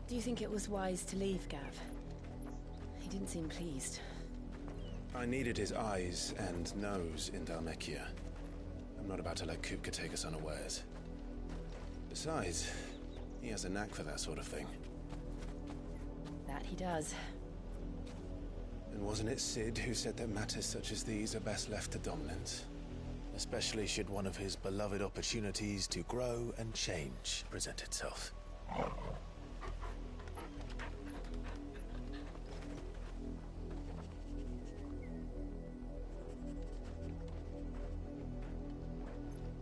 Do you think it was wise to leave, Gav? He didn't seem pleased. I needed his eyes and nose in Dhalmekia. I'm not about to let Kupka take us unawares. Besides, he has a knack for that sort of thing. That he does. And wasn't it Sid who said that matters such as these are best left to dominance? Especially should one of his beloved opportunities to grow and change present itself.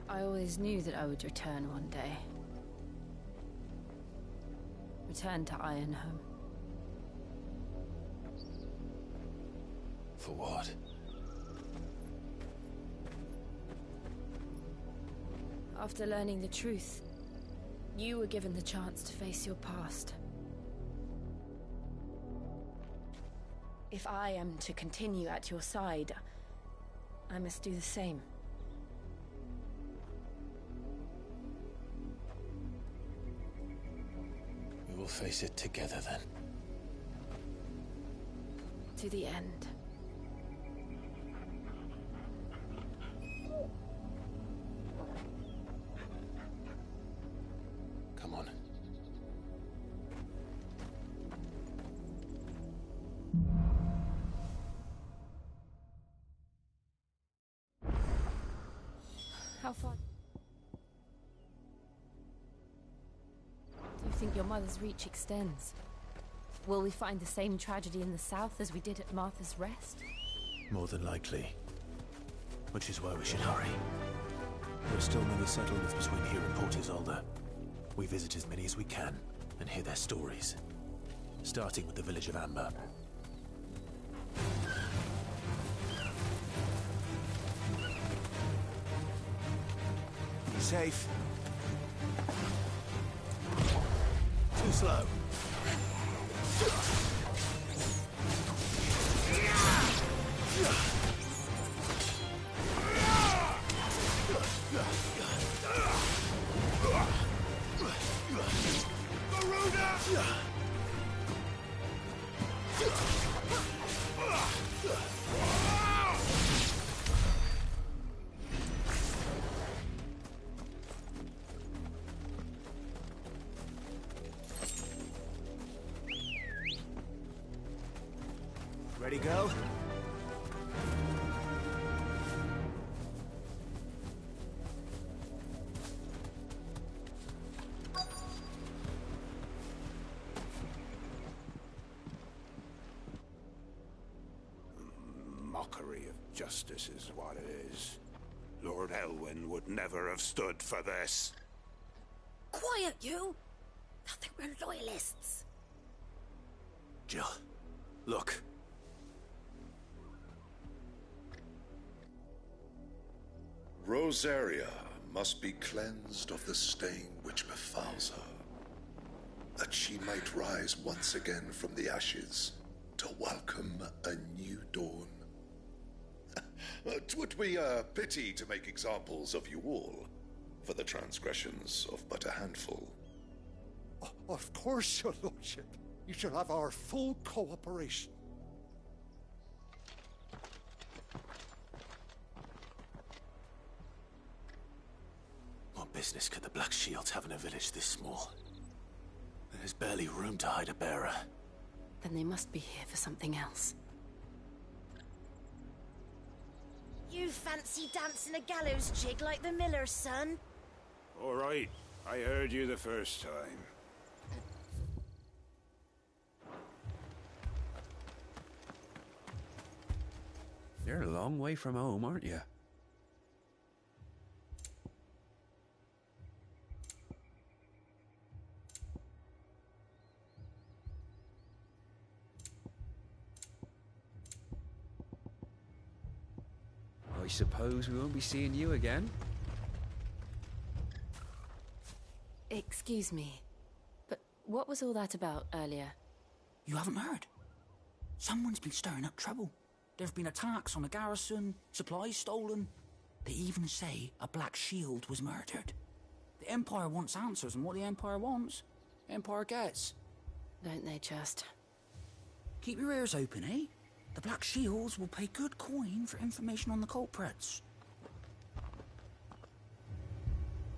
I always knew that I would return one day. Return to Ironhome. For what? After learning the truth, you were given the chance to face your past. If I am to continue at your side, I must do the same. We will face it together then. To the end. Come on. How far do you think your mother's reach extends? Will we find the same tragedy in the south as we did at Martha's Rest? More than likely. Which is why we should hurry. There are still many settlements between here and Port Isolde. We visit as many as we can and hear their stories. Starting with the village of Amber. Be safe. Too slow. Ready, go? Mockery of justice is what it is. Lord Elwyn would never have stood for this. Quiet, you! I think we're loyalists. Jill, look. Rosaria must be cleansed of the stain which befouls her, that she might rise once again from the ashes to welcome a new dawn. 'Twould be a pity to make examples of you all, for the transgressions of but a handful. Of course, your lordship. You shall have our full cooperation. What business could the Black Shields have in a village this small? There's barely room to hide a bearer. Then they must be here for something else. You fancy dancing a gallows jig like the miller's son? All right, I heard you the first time. You're a long way from home, aren't you? I suppose we won't be seeing you again. Excuse me, but what was all that about earlier? You haven't heard? Someone's been stirring up trouble. There have been attacks on the garrison, supplies stolen. They even say a Black Shield was murdered. The Empire wants answers, and what the Empire wants, Empire gets. Don't they just? Keep your ears open, eh? The Black Shields will pay good coin for information on the culprits.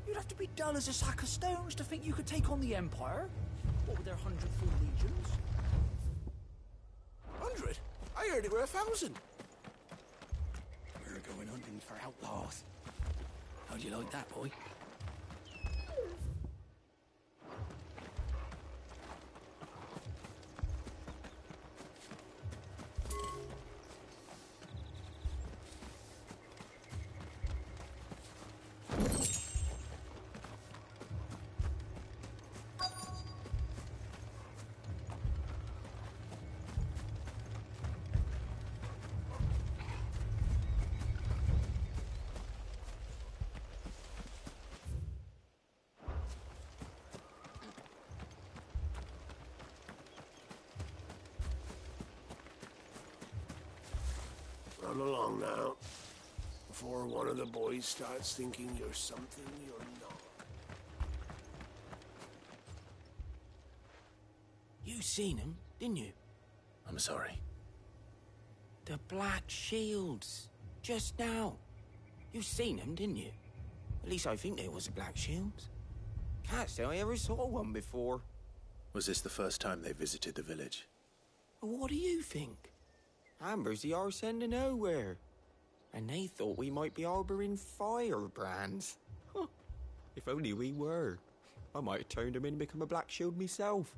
You'd have to be dull as a sack of stones to think you could take on the Empire. What with their 100-foot legions? 100? I heard it were 1,000. We're going hunting for outlaws. How'd you like that, boy? Run along now, before one of the boys starts thinking you're something you're not. You seen him, didn't you? I'm sorry. The Black Shields. Just now. You seen them, didn't you? At least I think they was the Black Shields. Can't say I ever saw one before. Was this the first time they visited the village? What do you think? Amber's the arse end of nowhere. And they thought we might be harbouring firebrands. Huh. If only we were. I might have turned them in and become a Black Shield myself.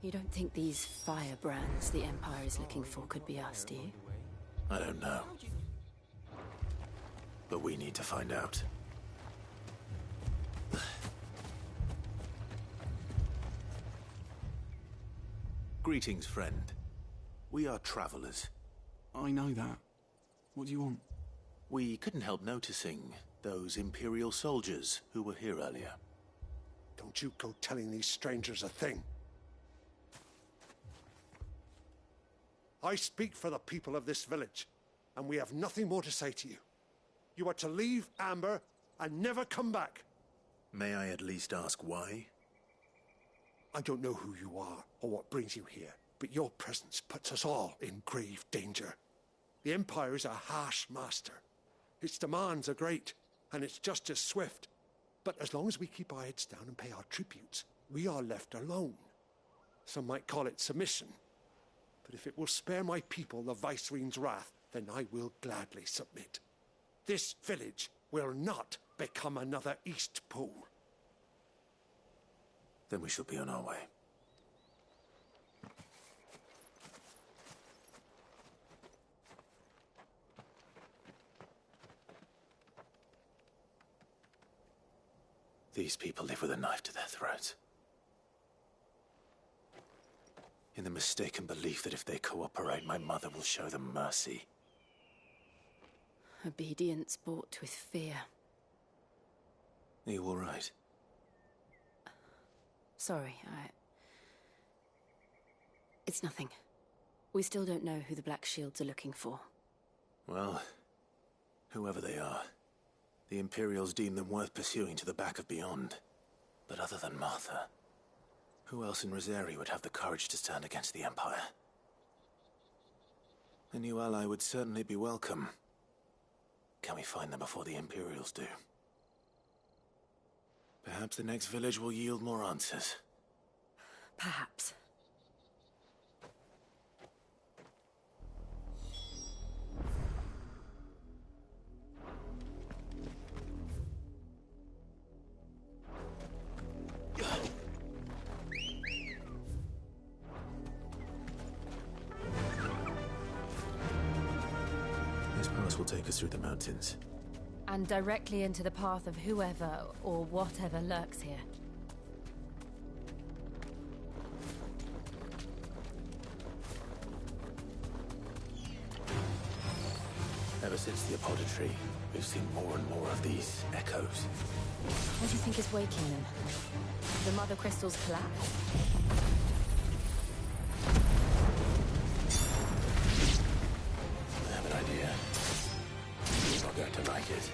You don't think these firebrands the Empire is looking for could be us, do you? I don't know. But we need to find out. Greetings, friend. We are travelers. I know that. What do you want? We couldn't help noticing those Imperial soldiers who were here earlier. Don't you go telling these strangers a thing. I speak for the people of this village, and we have nothing more to say to you. You are to leave Amber and never come back. May I at least ask why? I don't know who you are or what brings you here, but your presence puts us all in grave danger. The Empire is a harsh master. Its demands are great, and its justice swift. But as long as we keep our heads down and pay our tributes, we are left alone. Some might call it submission. But if it will spare my people the Viceroy's wrath, then I will gladly submit. This village will not become another East Pool. Then we shall be on our way. These people live with a knife to their throats. In the mistaken belief that if they cooperate, my mother will show them mercy. Obedience bought with fear. Are you all right? Sorry, It's nothing. We still don't know who the Black Shields are looking for. Well, whoever they are, the Imperials deem them worth pursuing to the back of beyond. But other than Martha, who else in Rosari would have the courage to stand against the Empire? A new ally would certainly be welcome. Can we find them before the Imperials do? Perhaps the next village will yield more answers. Perhaps. This pass will take us through the mountains. And directly into the path of whoever or whatever lurks here. Ever since the apothecary, we've seen more and more of these echoes. What do you think is waking them? The mother crystals collapse? I have an idea. You're not going to like it.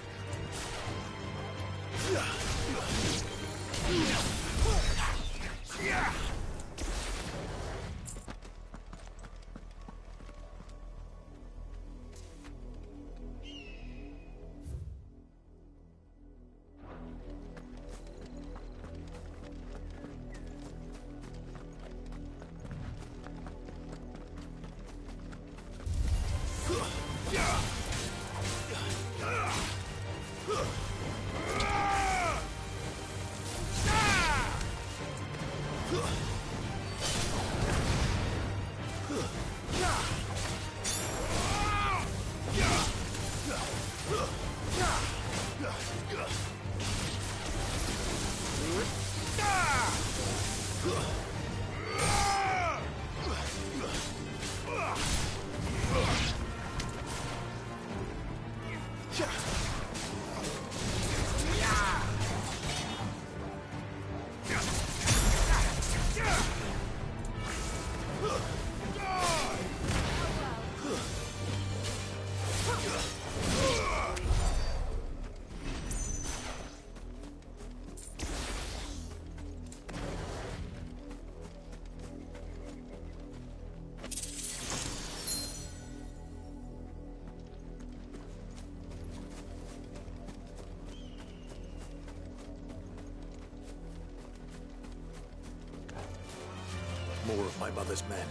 More of my mother's men.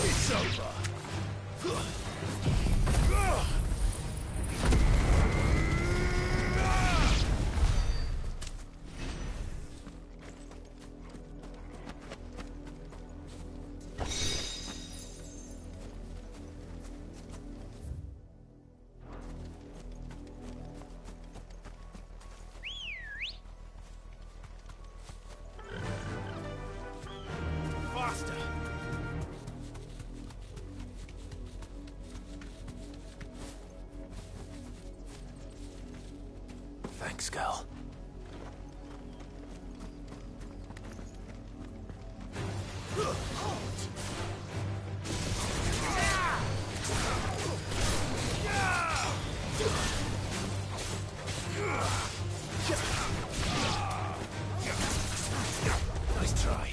It's over. Faster! Thanks, girl. Nice try.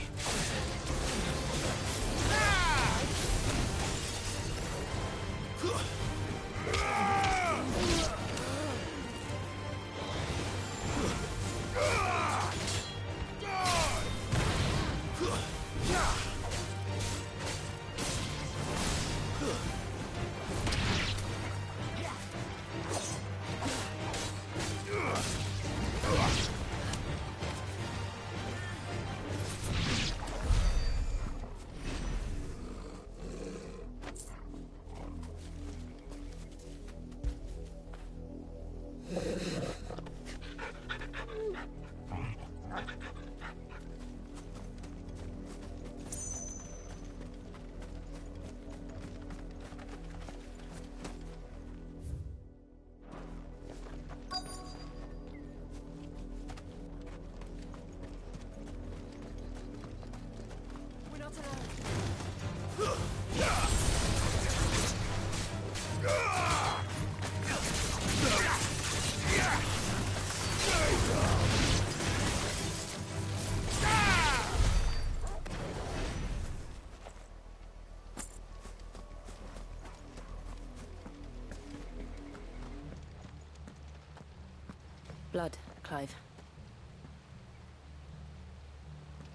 Blood, Clive.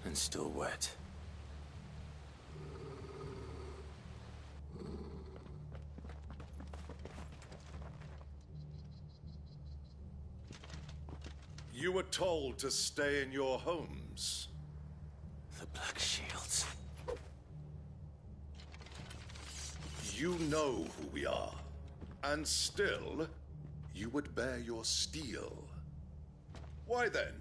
And still wet. You were told to stay in your homes. The Black Shields. You know who we are. And still, you would bear your steel. Why then,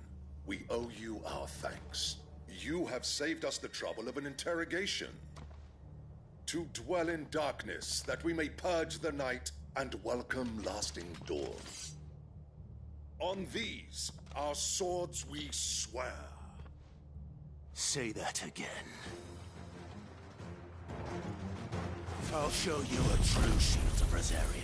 we owe you our thanks. You have saved us the trouble of an interrogation. to dwell in darkness, that we may purge the night and welcome lasting dawn. On these, our swords we swear. Say that again. I'll show you a true shield of Rosaria.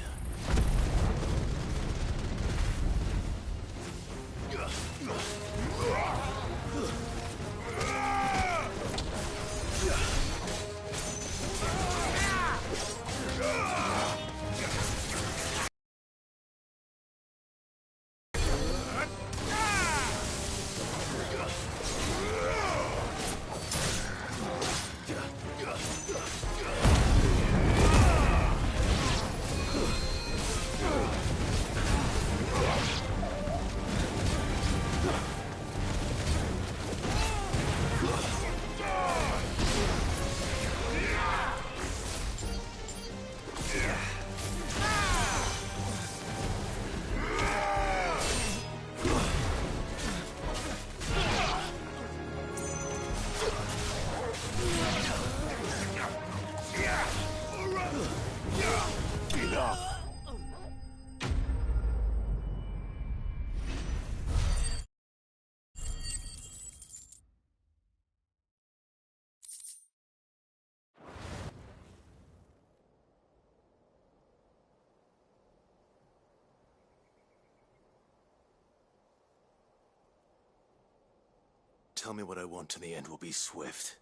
Tell me what I want and the end will be swift.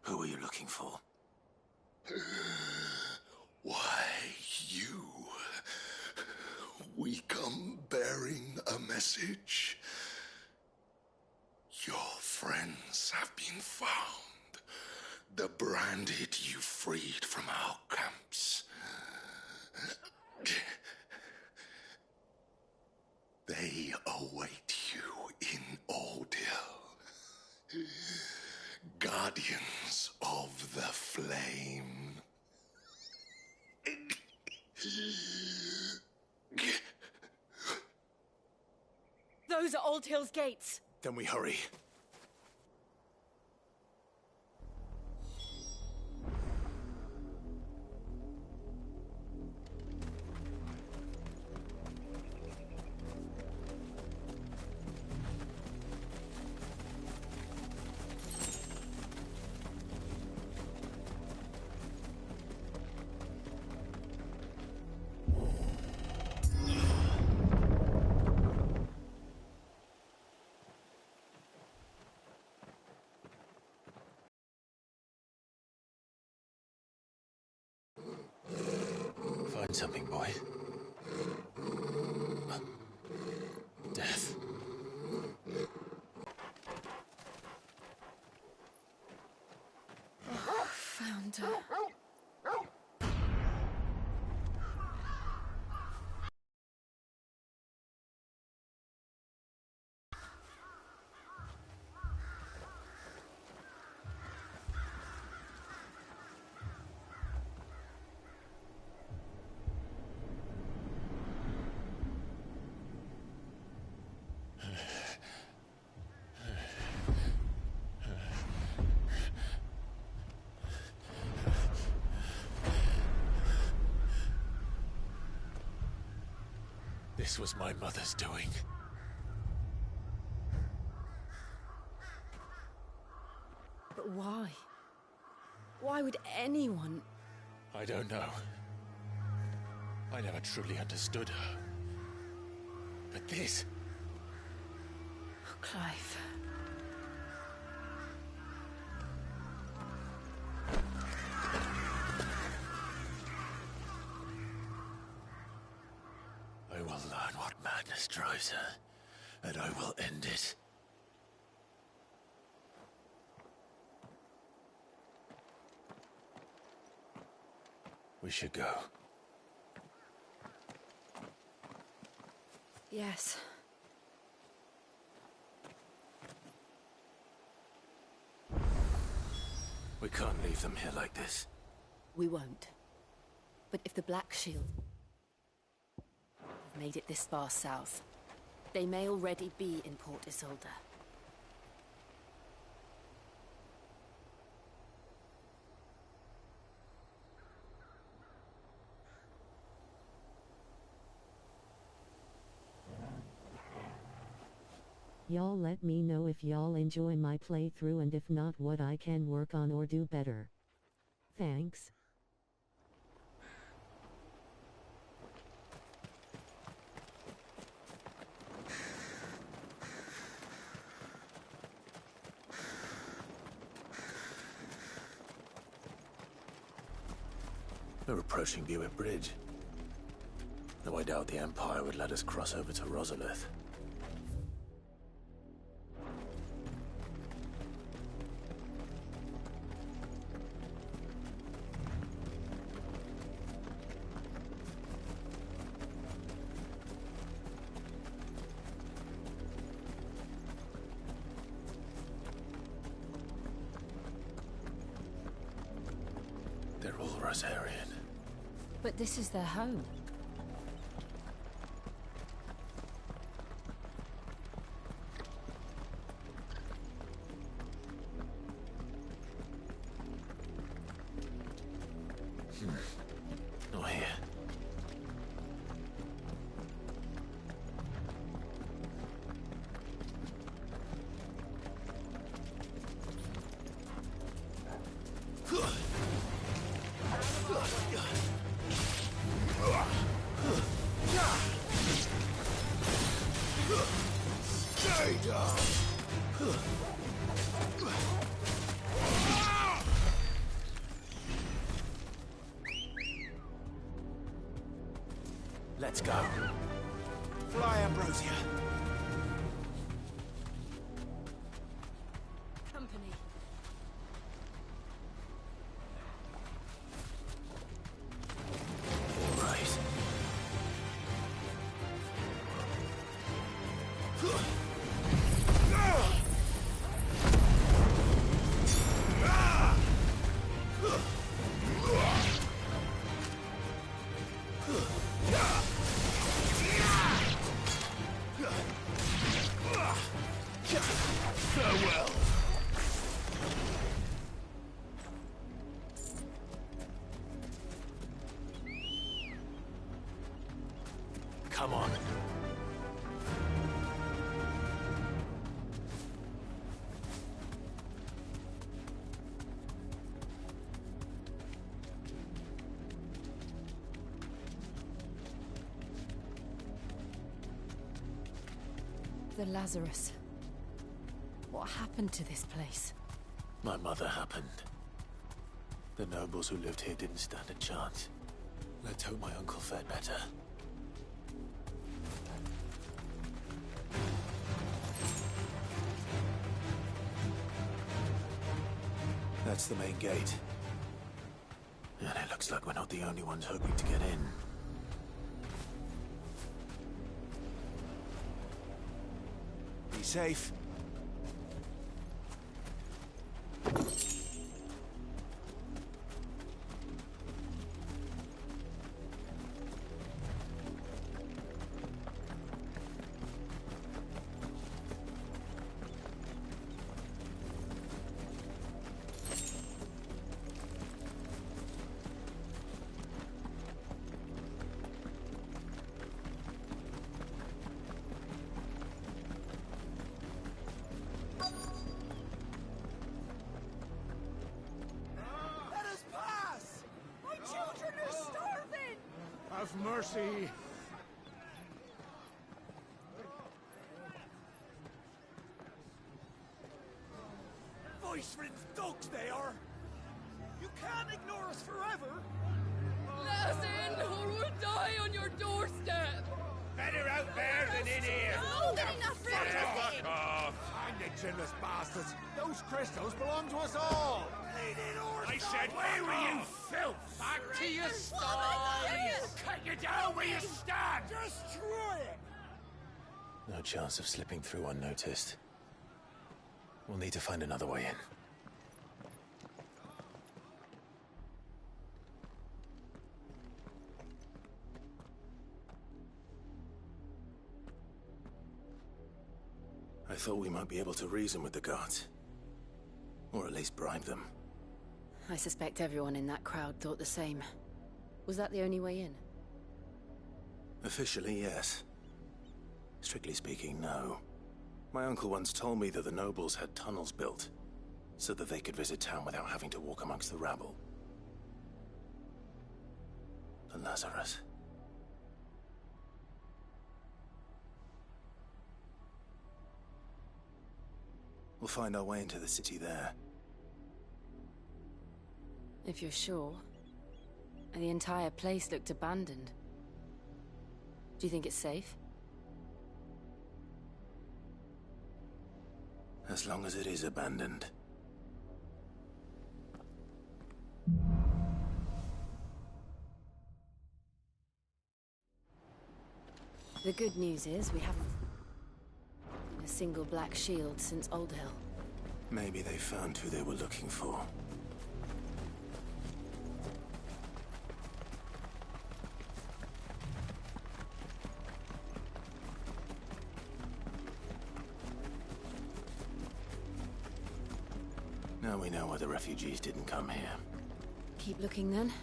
Who are you looking for? Why, you. We come bearing a message. Your friends have been found. The branded you freed from our camps. They await you in Ordeal. Guardians of the Flame. Those are Old Hill's gates. Then we hurry. Find something, boy. Death. Found her. This was my mother's doing. But why? Why would anyone... I don't know. I never truly understood her. But this... Oh, Clive. I will learn what madness drives her, and I will end it. We should go. Yes. We can't leave them here like this. We won't. But if the Black Shield have made it this far south, they may already be in Port Isolde. Y'all let me know if y'all enjoy my playthrough and if not what I can work on or do better. Thanks. We're approaching Buick Bridge. Though I doubt the Empire would let us cross over to Rosalith. They're all Rosarian. But this is their home. Not here. Stay down! Let's go. Fly, Ambrosia. Company. All right. Farewell! Come on. The Lazarus. What happened to this place? My mother happened. The nobles who lived here didn't stand a chance. Let's hope my uncle fared better. That's the main gate. And it looks like we're not the only ones hoping to get in. Be safe. Have mercy! Voice-ridden dogs they are! You can't ignore us forever! Let us in, or we'll die on your doorstep! Better out there than in here! More than enough room to sit. off! Hang the chinless bastards! Those crystals belong to us all! I said, where were you, filth? Back to your stalls! Cut you down where you stand! Destroy it! No chance of slipping through unnoticed. We'll need to find another way in. I thought we might be able to reason with the guards. Or at least bribe them. I suspect everyone in that crowd thought the same. Was that the only way in? Officially, yes. Strictly speaking, no. My uncle once told me that the nobles had tunnels built, so that they could visit town without having to walk amongst the rabble. The Lazarus. We'll find our way into the city there. If you're sure. The entire place looked abandoned. Do you think it's safe? As long as it is abandoned. The good news is we haven't seen a single black shield since Old Hill. Maybe they found who they were looking for. Now we know why the refugees didn't come here. Keep looking then.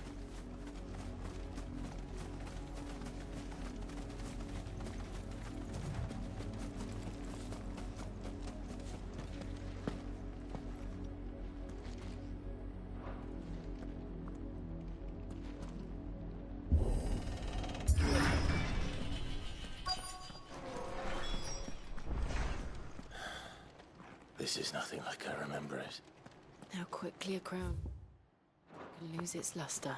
This is nothing like I remember it. How quickly a crown can lose its luster.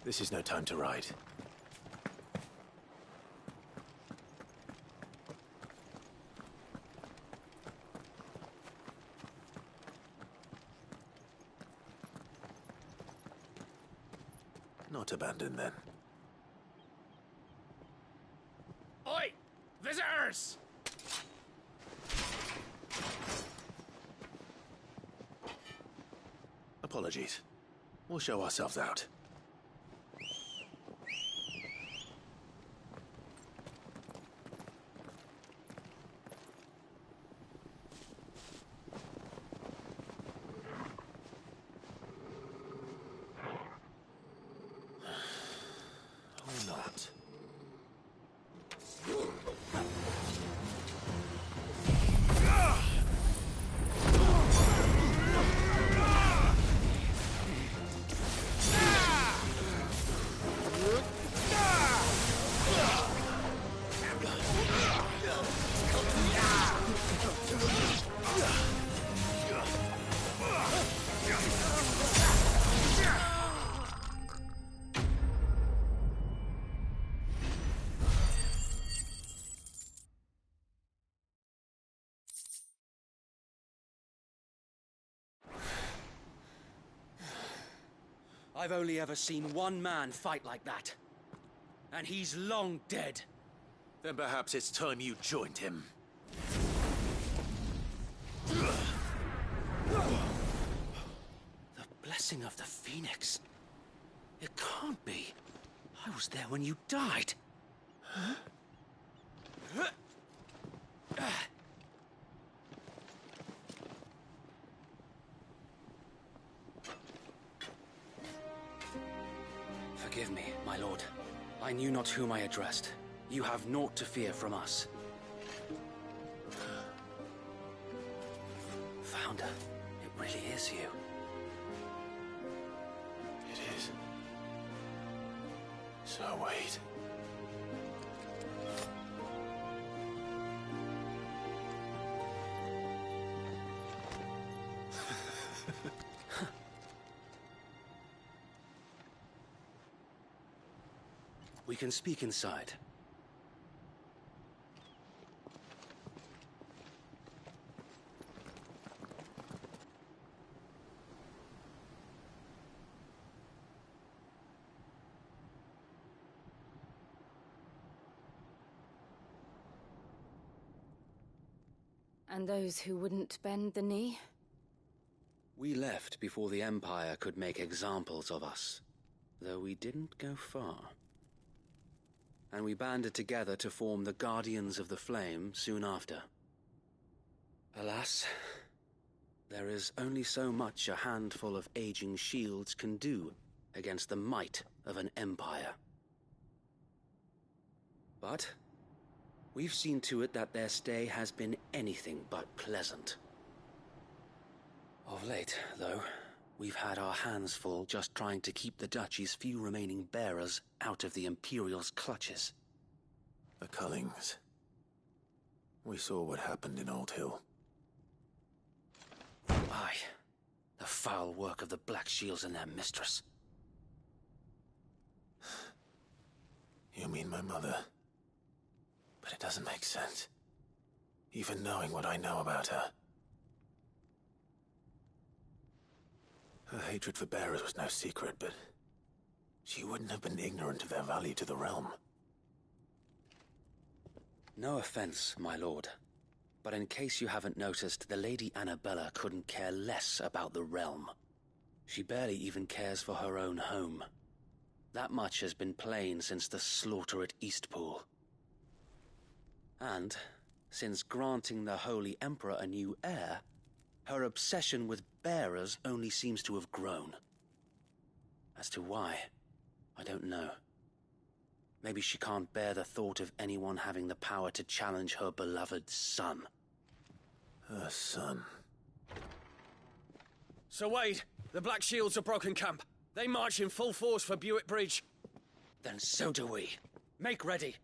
This is no time to ride. Not abandoned, then. Oi! Visitors! Apologies. We'll show ourselves out. Or not. I've only ever seen one man fight like that. And he's long dead. Then perhaps it's time you joined him. The blessing of the Phoenix. It can't be. I was there when you died. Forgive me, my lord. I knew not whom I addressed. You have naught to fear from us. Founder, it really is you. It is. So wait. We can speak inside. And those who wouldn't bend the knee? We left before the Empire could make examples of us, though we didn't go far. and we banded together to form the Guardians of the Flame soon after. Alas, there is only so much a handful of aging shields can do against the might of an empire. But we've seen to it that their stay has been anything but pleasant. Of late, though, we've had our hands full just trying to keep the Duchy's few remaining bearers out of the Imperial's clutches. The Cullings. We saw what happened in Old Hill. Aye, the foul work of the Black Shields and their mistress. You mean my mother? But it doesn't make sense. Even knowing what I know about her. Her hatred for bearers was no secret, but she wouldn't have been ignorant of their value to the realm. No offense, my lord, but in case you haven't noticed, the Lady Annabella couldn't care less about the realm. She barely even cares for her own home. That much has been plain since the slaughter at Eastpool. And, since granting the Holy Emperor a new heir, her obsession with bearers only seems to have grown. As to why, I don't know. Maybe she can't bear the thought of anyone having the power to challenge her beloved son. Her son. Sir Wade, the Black Shields have broken camp. They march in full force for Buick Bridge. Then so do we. Make ready.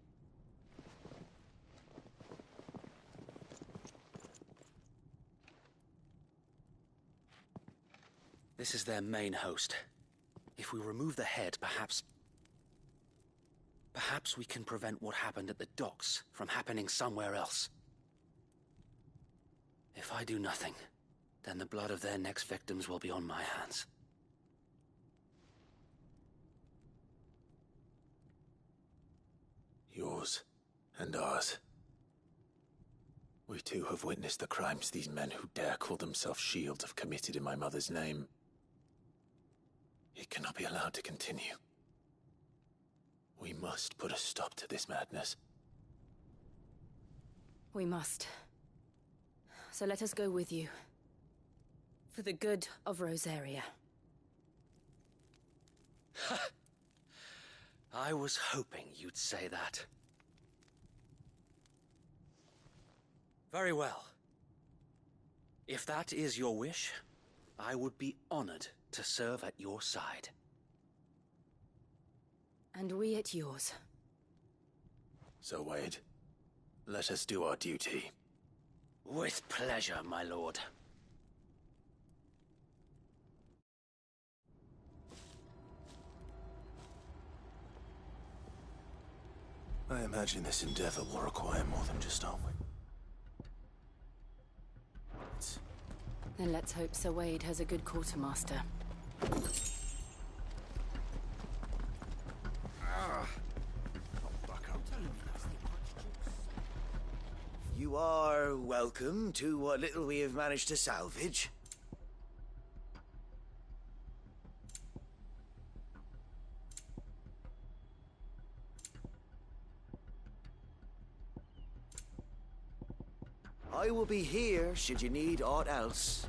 This is their main host. If we remove the head, perhaps we can prevent what happened at the docks from happening somewhere else. If I do nothing, then the blood of their next victims will be on my hands. Yours and ours. We too have witnessed the crimes these men who dare call themselves shields have committed in my mother's name. It cannot be allowed to continue. We must put a stop to this madness. We must. So let us go with you. For the good of Rosaria. I was hoping you'd say that. Very well. If that is your wish, I would be honored to serve at your side. And we at yours. So, Wade, let us do our duty. With pleasure, my lord. I imagine this endeavor will require more than just our wit. Then let's hope Sir Wade has a good quartermaster. You are welcome to what little we have managed to salvage. I will be here should you need aught else.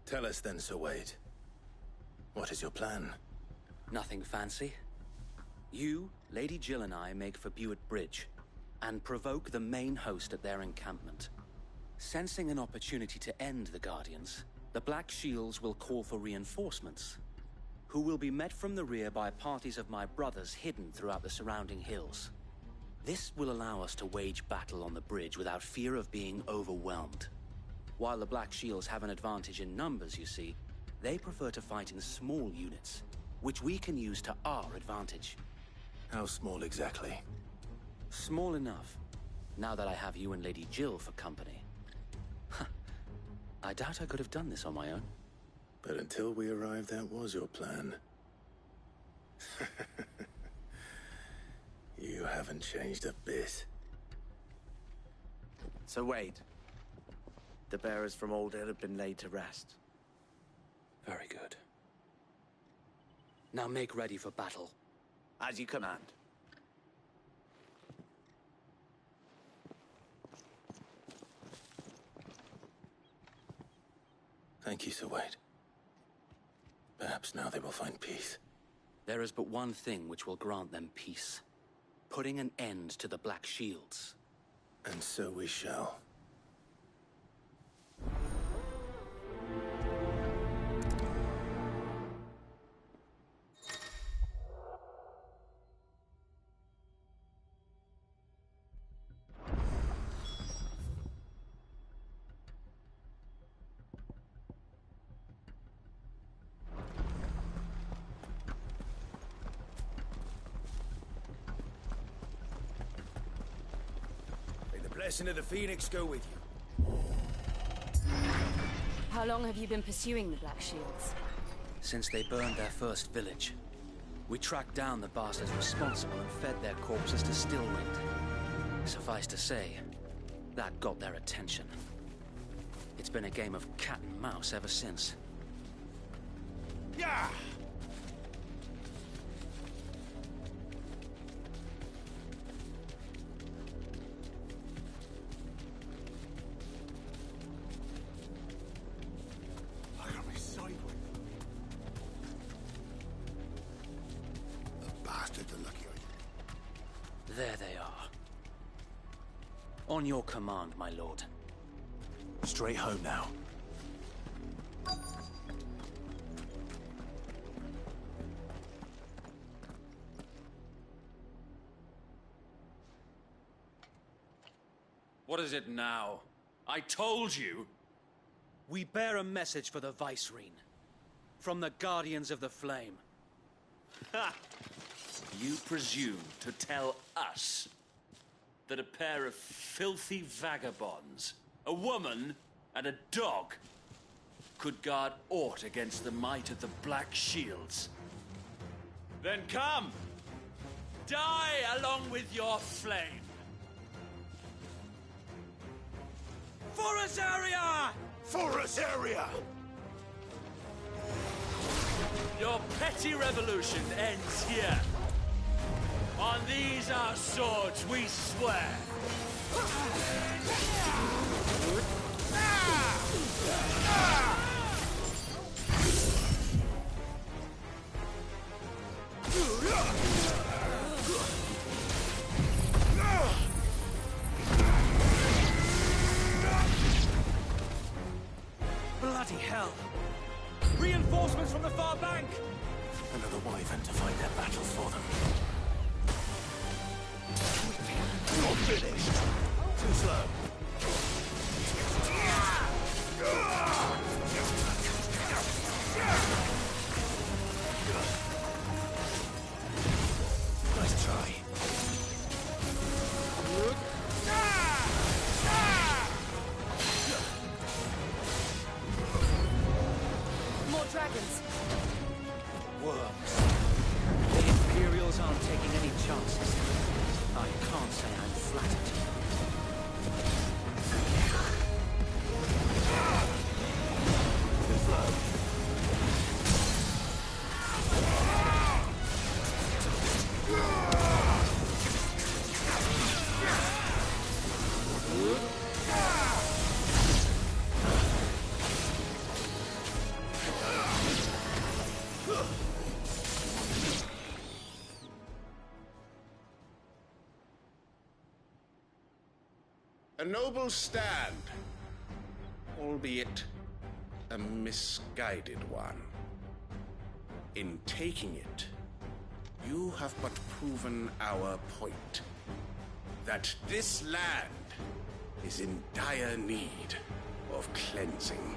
Tell us then, Sir Wade. What is your plan? Nothing fancy. You, Lady Jill and I make for Buick Bridge, and provoke the main host at their encampment. Sensing an opportunity to end the Guardians, the Black Shields will call for reinforcements, who will be met from the rear by parties of my brothers hidden throughout the surrounding hills. This will allow us to wage battle on the bridge without fear of being overwhelmed. While the Black Shields have an advantage in numbers, you see, they prefer to fight in small units, which we can use to our advantage. How small exactly? Small enough, now that I have you and Lady Jill for company. I doubt I could have done this on my own. But until we arrived, that was your plan. You haven't changed a bit. So Wade, the bearers from Old Hill have been laid to rest. Very good. Now make ready for battle. As you command. Thank you, Sir Wade. Perhaps now they will find peace. There is but one thing which will grant them peace. Putting an end to the Black Shields. And so we shall. Blessing of the Phoenix go with you. How long have you been pursuing the Black Shields? Since they burned their first village. We tracked down the bastards responsible and fed their corpses to Stillwind. Suffice to say, that got their attention. It's been a game of cat and mouse ever since. Yeah! There they are. On your command, my lord. Straight home now. What is it now? I told you! We bear a message for the Vicereine. From the Guardians of the Flame. Ha! You presume to tell us that a pair of filthy vagabonds, a woman and a dog, could guard aught against the might of the Black Shields? Then come! Die along with your flame! For Azaria! For Azaria! Your petty revolution ends here. On these our swords we swear. Bloody hell! Reinforcements from the far bank! Another wyvern to fight their battles for them. You're finished! Too slow. Nice try. More dragons. Worms. The Imperials aren't taking any chances. I can't say I'm flattered. Too slow. A noble stand, albeit a misguided one. In taking it, you have but proven our point. That this land is in dire need of cleansing.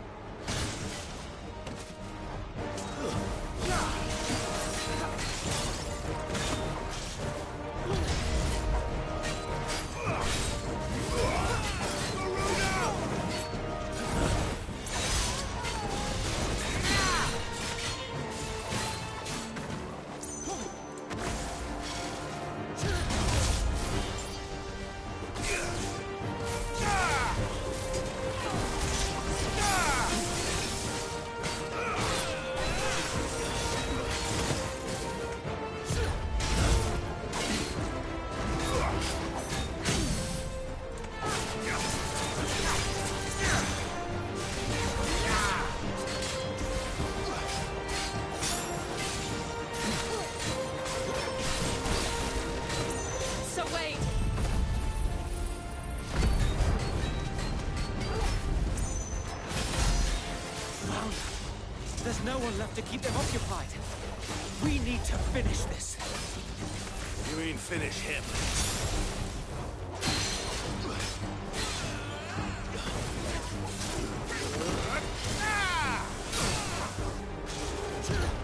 nothing left to keep them occupied. We need to finish this. You mean finish him?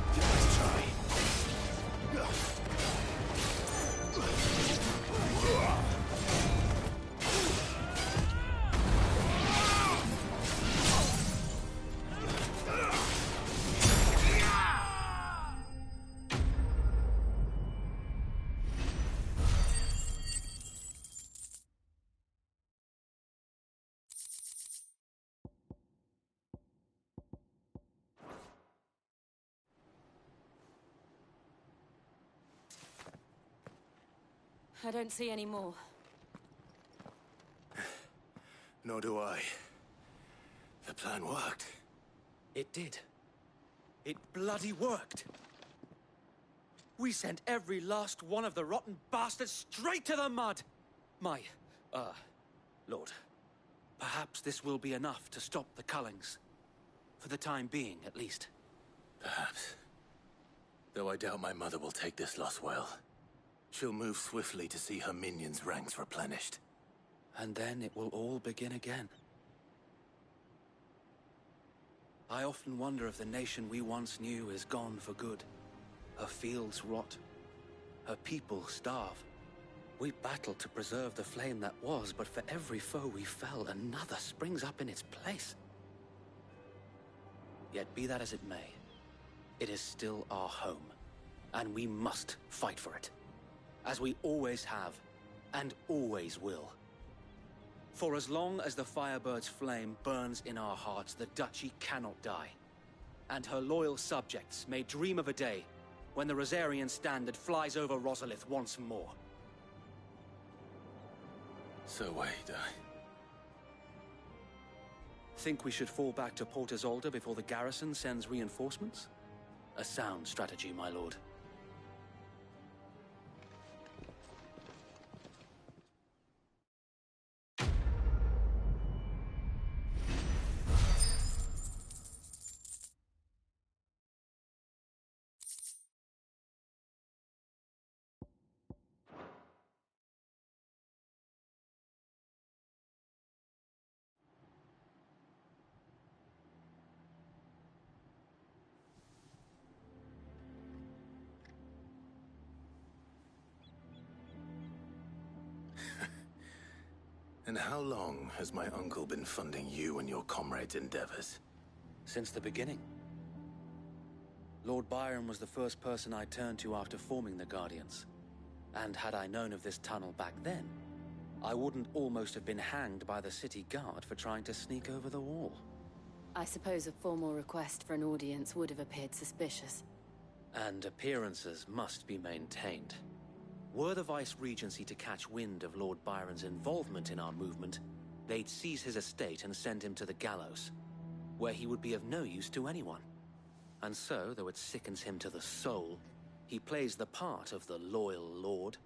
Let's try. I don't see any more. Nor do I. The plan worked. It did. It bloody worked. We sent every last one of the rotten bastards straight to the mud! Lord, perhaps this will be enough to stop the Cullings. For the time being, at least. Perhaps. Though I doubt my mother will take this loss well. She'll move swiftly to see her minions' ranks replenished. And then it will all begin again. I often wonder if the nation we once knew is gone for good. Her fields rot. Her people starve. We battled to preserve the flame that was, but for every foe we fell, another springs up in its place. Yet be that as it may, it is still our home, and we must fight for it. As we always have, and always will. For as long as the Firebird's flame burns in our hearts, the Duchy cannot die. And her loyal subjects may dream of a day when the Rosarian standard flies over Rosalith once more. So wait, Think we should fall back to Port Isolde before the garrison sends reinforcements? A sound strategy, my lord. And how long has my uncle been funding you and your comrades' endeavors? Since the beginning. Lord Byron was the first person I turned to after forming the Guardians. And had I known of this tunnel back then, I wouldn't almost have been hanged by the city guard for trying to sneak over the wall. I suppose a formal request for an audience would have appeared suspicious. And appearances must be maintained. Were the Vice-Regency to catch wind of Lord Byron's involvement in our movement, they'd seize his estate and send him to the gallows, where he would be of no use to anyone. And so, though it sickens him to the soul, he plays the part of the loyal lord,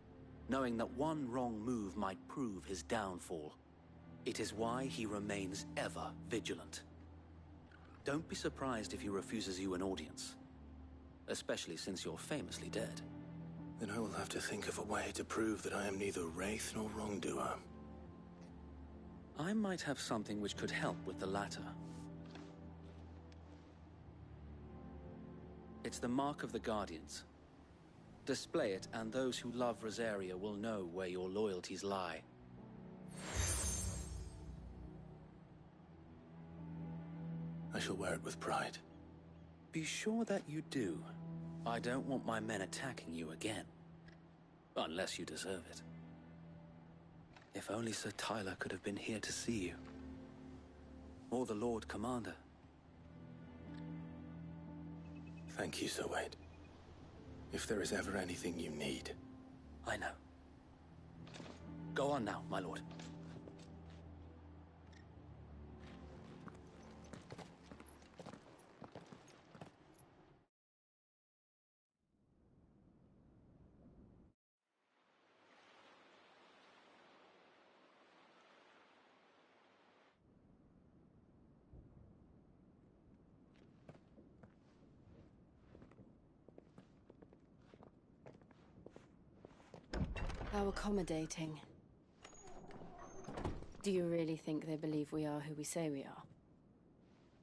knowing that one wrong move might prove his downfall. It is why he remains ever vigilant. Don't be surprised if he refuses you an audience, especially since you're famously dead. Then I will have to think of a way to prove that I am neither wraith nor wrongdoer. I might have something which could help with the latter. It's the mark of the Guardians. Display it, and those who love Rosaria will know where your loyalties lie. I shall wear it with pride. Be sure that you do. I don't want my men attacking you again. Unless you deserve it. If only Sir Tyler could have been here to see you. Or the Lord Commander. Thank you, Sir Wade. If there is ever anything you need. I know. Go on now, my lord. How accommodating. Do you really think they believe we are who we say we are?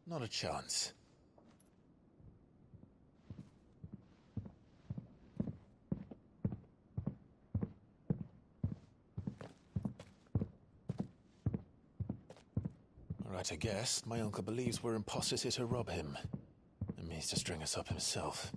Not a chance. Right, I guess. My uncle believes we're imposters here to rob him. And means to string us up himself.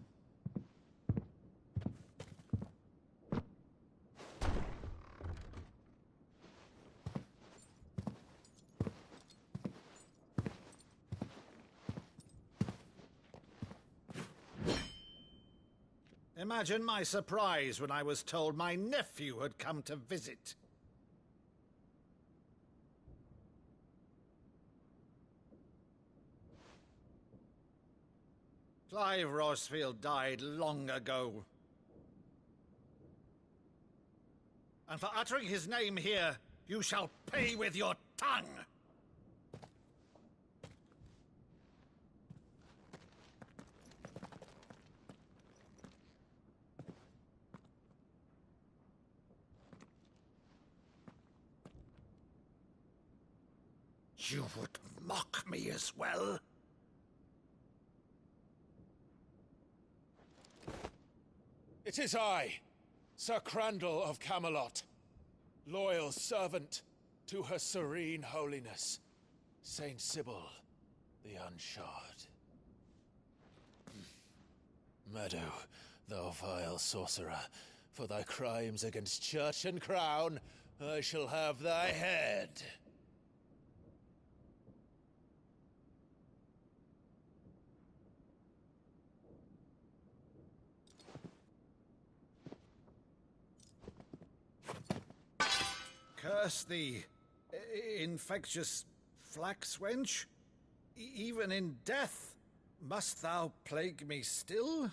Imagine my surprise when I was told my nephew had come to visit. Clive Rosfield died long ago. And for uttering his name here, you shall pay with your tongue! You would mock me as well? It is I, Sir Crandall of Camelot, loyal servant to Her Serene Holiness, Saint Sybil the Unshod. Meadow, thou vile sorcerer, for thy crimes against church and crown, I shall have thy head. Curse thee, infectious flax wench. Even in death, must thou plague me still?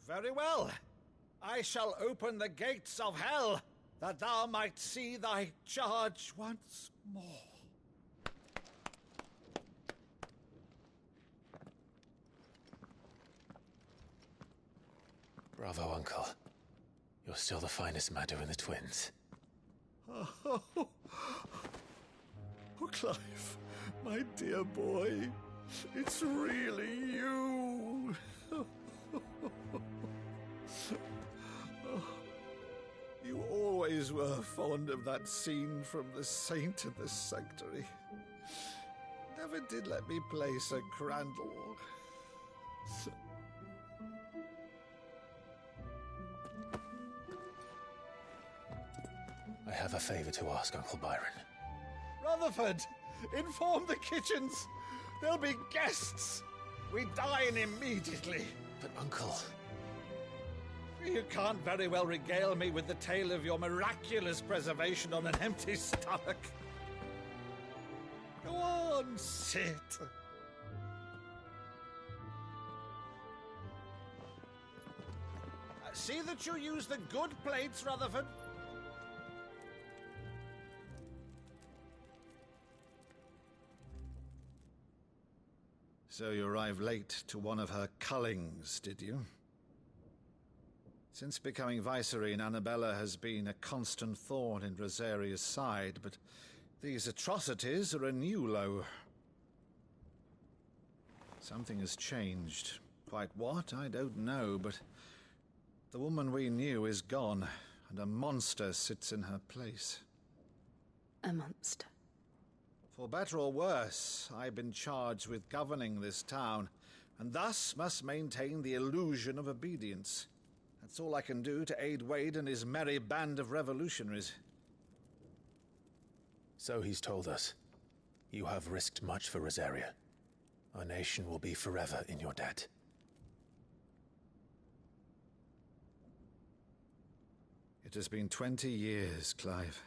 Very well. I shall open the gates of hell, that thou might see thy charge once more. Bravo, Uncle. You're still the finest Maddo in the twins. Oh, Clive, my dear boy, it's really you. You always were fond of that scene from The Saint and the Sanctuary. Never did let me play Sir Crandall. I have a favor to ask, Uncle Byron. Rutherford, inform the kitchens. There'll be guests. We dine immediately. But, Uncle... You can't very well regale me with the tale of your miraculous preservation on an empty stomach. Go on, sit. See that you use the good plates, Rutherford. So you arrived late to one of her cullings, did you? Since becoming Vicereine, Annabella has been a constant thorn in Rosaria's side, but these atrocities are a new low. Something has changed. Quite what, I don't know, but the woman we knew is gone, and a monster sits in her place. A monster? For better or worse, I've been charged with governing this town, and thus must maintain the illusion of obedience. That's all I can do to aid Wade and his merry band of revolutionaries. So he's told us. You have risked much for Rosaria. Our nation will be forever in your debt. It has been 20 years, Clive.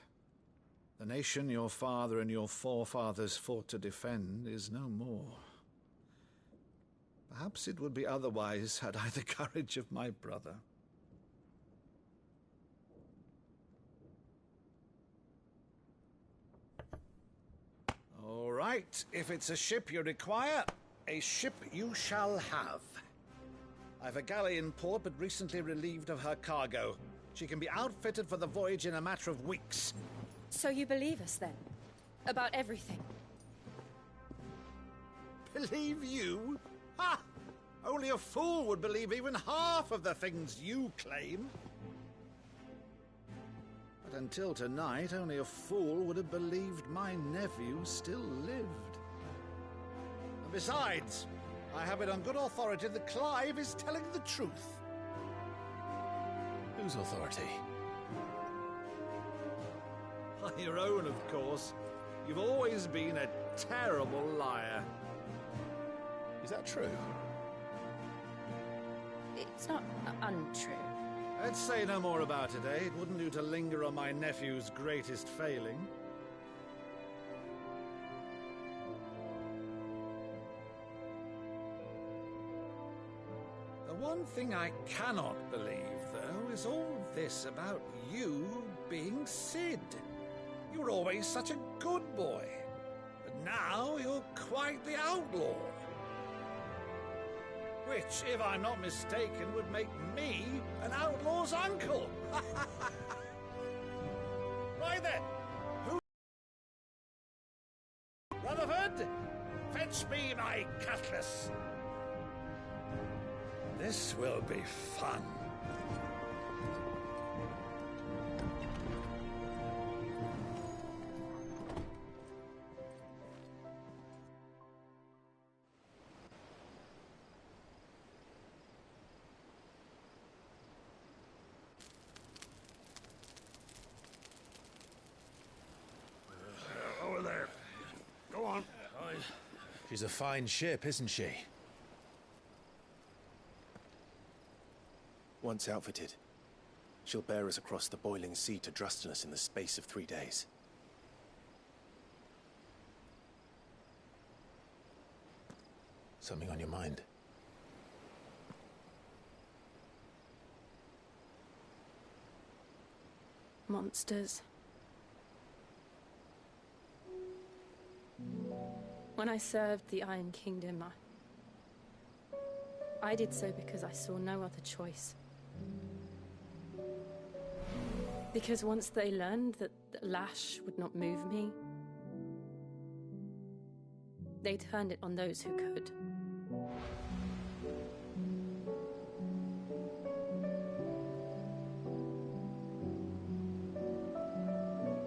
The nation your father and your forefathers fought to defend is no more. Perhaps it would be otherwise had I the courage of my brother. All right, if it's a ship you require, a ship you shall have. I've a galley in port, but recently relieved of her cargo. She can be outfitted for the voyage in a matter of weeks. So you believe us, then? About everything? Believe you? Ha! Only a fool would believe even half of the things you claim. But until tonight, only a fool would have believed my nephew still lived. And besides, I have it on good authority that Clive is telling the truth. Whose authority? On your own, of course. You've always been a terrible liar. Is that true? It's not untrue. Let's say no more about it, eh? It wouldn't do to linger on my nephew's greatest failing. The one thing I cannot believe, though, is all this about you being Sid. You were always such a good boy, but now you're quite the outlaw. Which, if I'm not mistaken, would make me an outlaw's uncle. Right then, who... Rutherford, fetch me my cutlass. This will be fun. Over there. Go on. She's a fine ship, isn't she? Once outfitted, she'll bear us across the boiling sea to Drustinus in the space of 3 days. Something on your mind? Monsters. When I served the Iron Kingdom, I did so because I saw no other choice. Because once they learned that the lash would not move me, they turned it on those who could.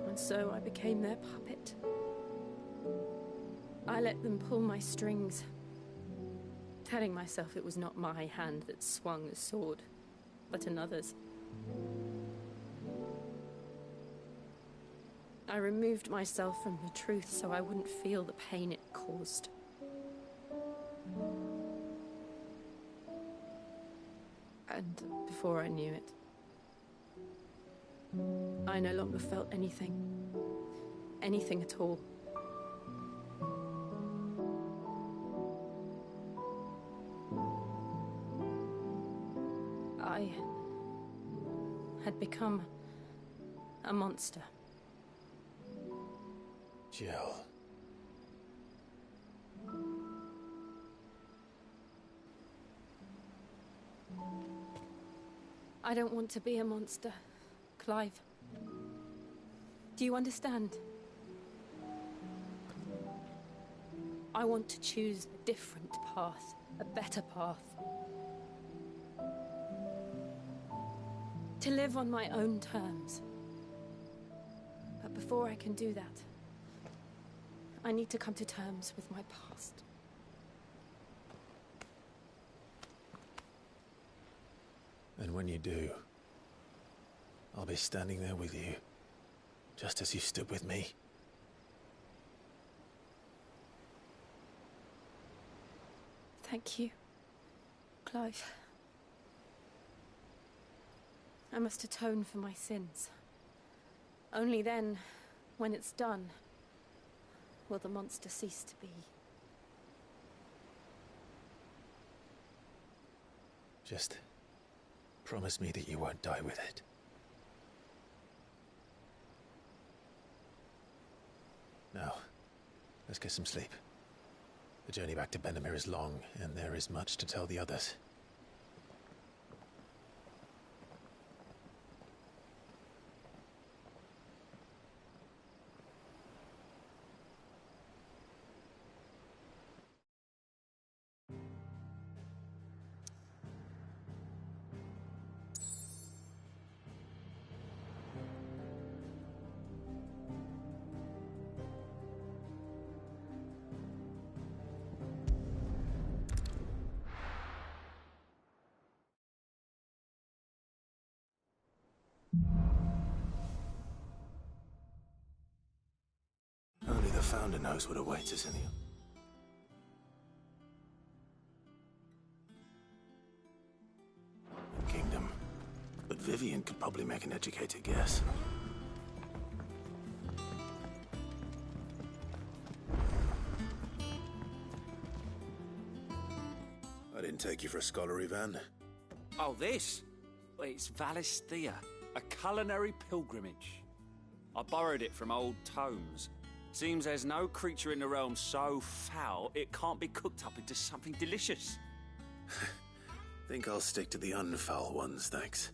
And so I became their puppet. I let them pull my strings, telling myself it was not my hand that swung the sword, but another's. I removed myself from the truth so I wouldn't feel the pain it caused. And before I knew it, I no longer felt anything. Anything at all. I had become a monster. Jill. I don't want to be a monster, Clive. Do you understand? I want to choose a different path, a better path. To live on my own terms. But before I can do that, I need to come to terms with my past. And when you do, I'll be standing there with you, just as you stood with me. Thank you, Clive. I must atone for my sins. Only then, when it's done, will the monster cease to be. Just promise me that you won't die with it. Now, let's get some sleep. The journey back to Benamir is long, and there is much to tell the others. founder knows what awaits us in the... Kingdom. But Vivian could probably make an educated guess. I didn't take you for a scholarly van. Oh, this? Well, it's Valisthea, a culinary pilgrimage. I borrowed it from old tomes. Seems there's no creature in the realm so foul it can't be cooked up into something delicious. Think I'll stick to the unfoul ones, thanks.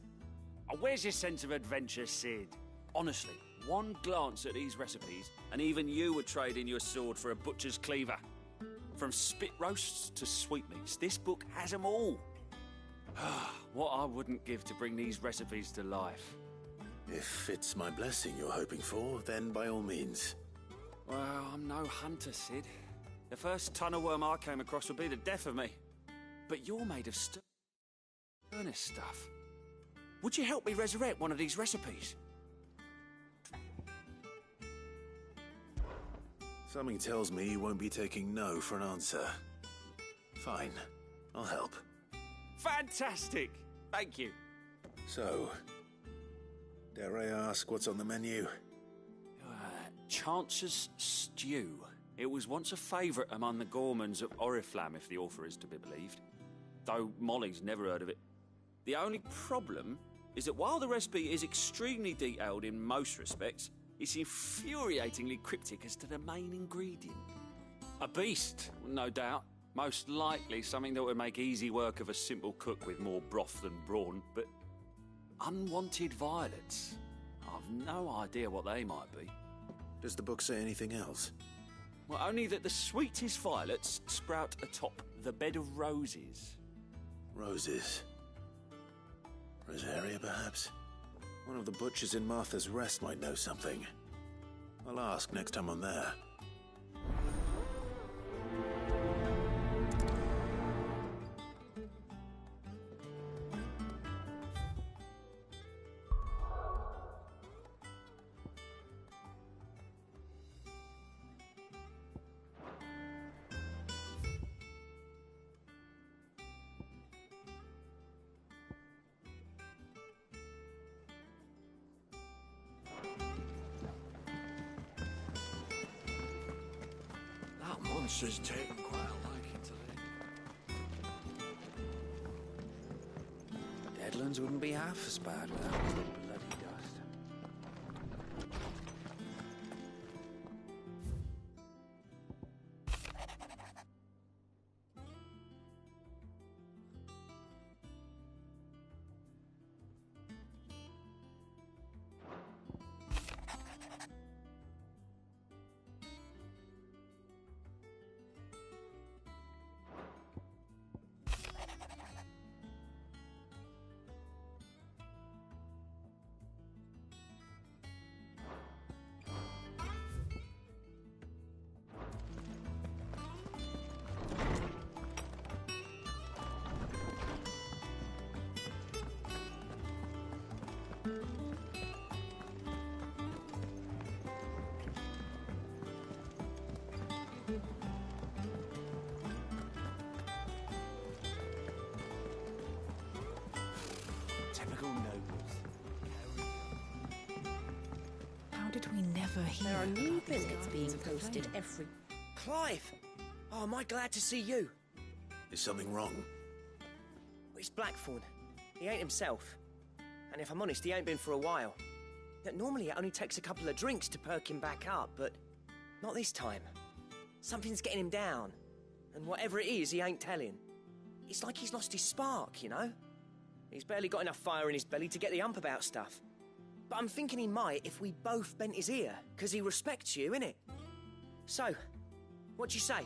Oh, where's your sense of adventure, Sid? Honestly, one glance at these recipes, and even you would trade in your sword for a butcher's cleaver. From spit roasts to sweetmeats, this book has them all. What I wouldn't give to bring these recipes to life. If it's my blessing you're hoping for, then by all means. Well, I'm no hunter, Sid. The first ton of worm I came across would be the death of me. But you're made of earnest stuff. Would you help me resurrect one of these recipes? Something tells me you won't be taking no for an answer. Fine, I'll help. Fantastic! Thank you. So, dare I ask what's on the menu? Chance's Stew. It was once a favourite among the gourmands of Oriflamme, if the author is to be believed. Though Molly's never heard of it. The only problem is that while the recipe is extremely detailed in most respects, it's infuriatingly cryptic as to the main ingredient. A beast, no doubt. Most likely something that would make easy work of a simple cook with more broth than brawn, but unwanted violets. I've no idea what they might be. Does the book say anything else? Well, only that the sweetest violets sprout atop the bed of roses. Roses. Rosaria, perhaps? One of the butchers in Martha's Rest might know something. I'll ask next time I'm there. Monster's taken quite a liking to it. Deadlands wouldn't be half as bad without the bloody dust. Typical nobles. How did we never hear There are new about these billets gardens being of the posted flame? every... Clive! Oh, am I glad to see you? Is something wrong? It's Blackthorn. He ain't himself. And if I'm honest, he ain't been for a while. That normally it only takes a couple of drinks to perk him back up, but not this time. Something's getting him down. And whatever it is, he ain't telling. It's like he's lost his spark, you know? He's barely got enough fire in his belly to get the ump about stuff. But I'm thinking he might if we both bent his ear, because he respects you, innit? So, what you say?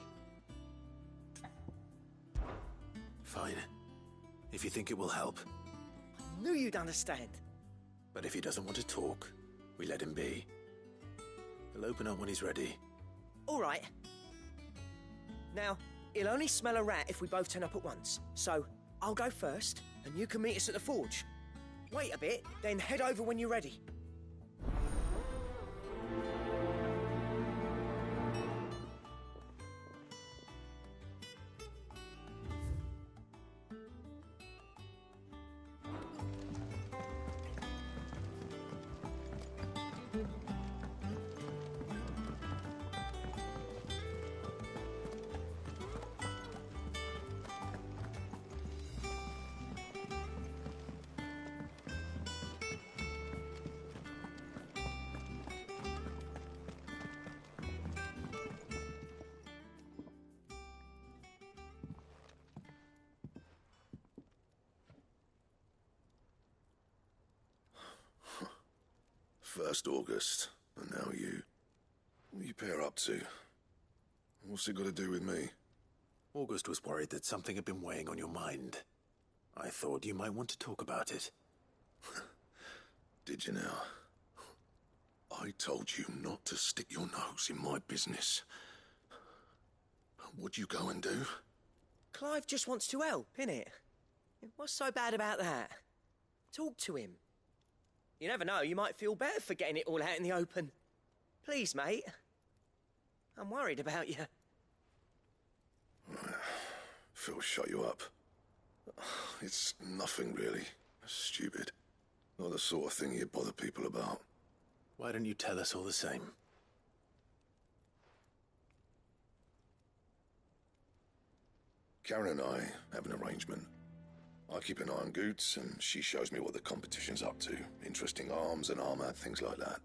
Fine. If you think it will help. I knew you'd understand. But if he doesn't want to talk, we let him be. He'll open up when he's ready. All right. Now, he'll only smell a rat if we both turn up at once. So, I'll go first, and you can meet us at the forge. Wait a bit, then head over when you're ready. First August, and now you. What are you pair up to? What's it got to do with me? August was worried that something had been weighing on your mind. I thought you might want to talk about it. Did you now? I told you not to stick your nose in my business. What'd you go and do? Clive just wants to help, innit? What's so bad about that? Talk to him. You never know, you might feel better for getting it all out in the open. Please, mate. I'm worried about you. Phil shut you up. It's nothing, really. Stupid. Not the sort of thing you bother people about. Why don't you tell us all the same? Karen and I have an arrangement. I keep an eye on Goots, and she shows me what the competition's up to. Interesting arms and armor, things like that.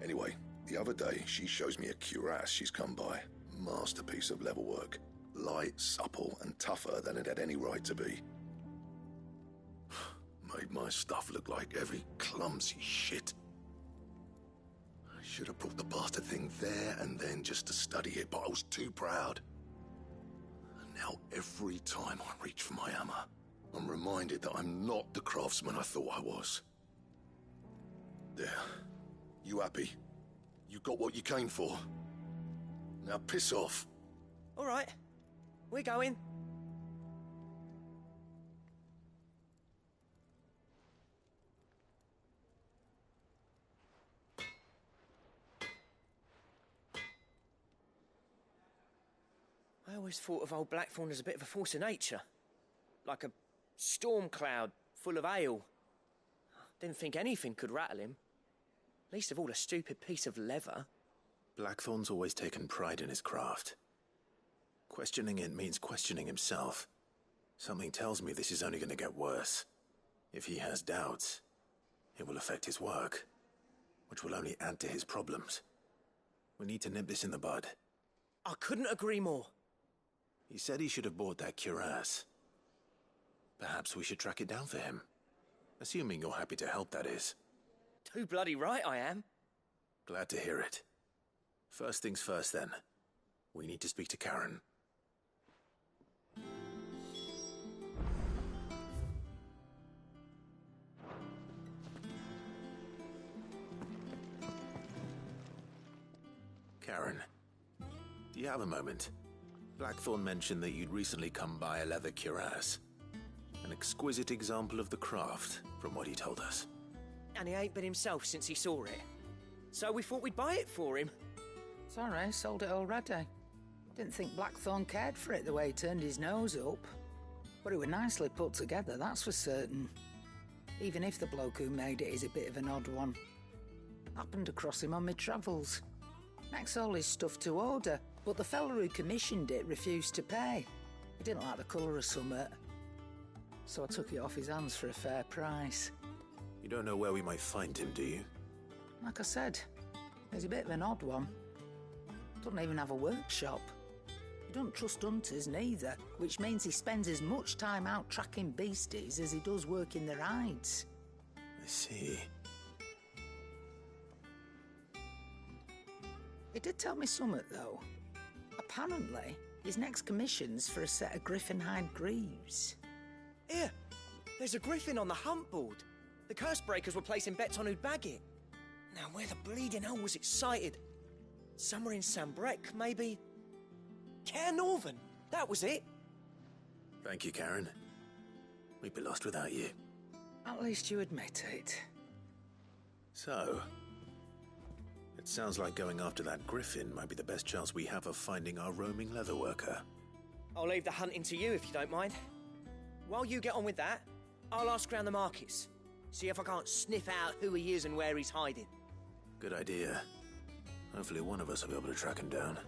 Anyway, the other day, she shows me a cuirass she's come by. Masterpiece of level work. Light, supple, and tougher than it had any right to be. Made my stuff look like heavy, clumsy shit. I should have brought the bastard thing there and then just to study it, but I was too proud. And now every time I reach for my hammer, I'm reminded that I'm not the craftsman I thought I was. There. You happy? You got what you came for. Now piss off. All right. We're going. I always thought of old Blackthorn as a bit of a force of nature. Like a storm cloud full of hail. Didn't think anything could rattle him. Least of all a stupid piece of leather. Blackthorn's always taken pride in his craft. Questioning it means questioning himself. Something tells me this is only going to get worse. If he has doubts, it will affect his work, which will only add to his problems. We need to nip this in the bud. I couldn't agree more. He said he should have bought that cuirass. Perhaps we should track it down for him. Assuming you're happy to help, that is. Too bloody right I am. Glad to hear it. First things first, then. We need to speak to Karen. Karen, do you have a moment? Blackthorn mentioned that you'd recently come by a leather cuirass. An exquisite example of the craft, from what he told us. And he ain't been himself since he saw it. So we thought we'd buy it for him. Sorry, sold it already. Didn't think Blackthorn cared for it the way he turned his nose up. But it was nicely put together, that's for certain. Even if the bloke who made it is a bit of an odd one. Happened across him on my travels. Makes all his stuff to order, but the fella who commissioned it refused to pay. He didn't like the colour of summit. So I took it off his hands for a fair price. You don't know where we might find him, do you? Like I said, he's a bit of an odd one. Doesn't even have a workshop. He don't trust hunters neither, which means he spends as much time out tracking beasties as he does working their hides. I see. He did tell me something, though. Apparently, his next commission's for a set of griffin hide greaves. Here, there's a griffin on the hunt board. The curse breakers were placing bets on who'd bag it. Now, where the bleeding hell was it sighted? Somewhere in Sambrec, maybe? Care Northern, that was it. Thank you, Karen. We'd be lost without you. At least you admit it. So, it sounds like going after that griffin might be the best chance we have of finding our roaming leatherworker. I'll leave the hunting to you if you don't mind. While you get on with that, I'll ask around the markets. See if I can't sniff out who he is and where he's hiding. Good idea. Hopefully one of us will be able to track him down.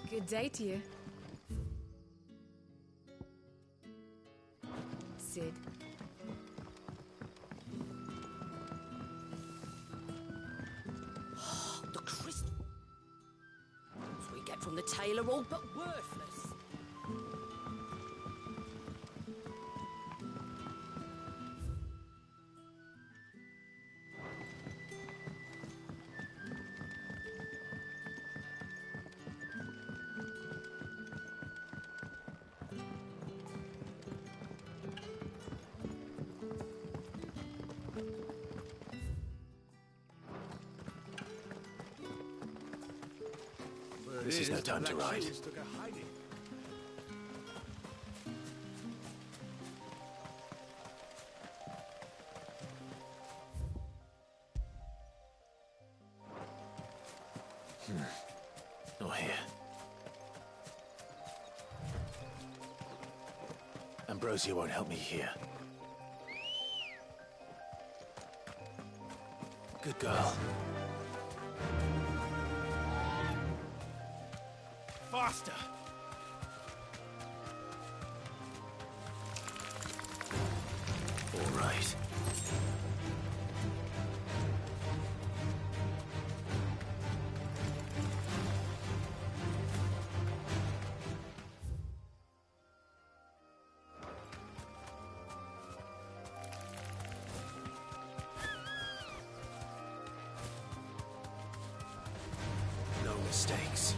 Good day to you. Sid. The crystals we get from the tail are all but worthless. This is no time to ride. Not here. Ambrosia won't help me here. Good girl. Faster! All right. No mistakes.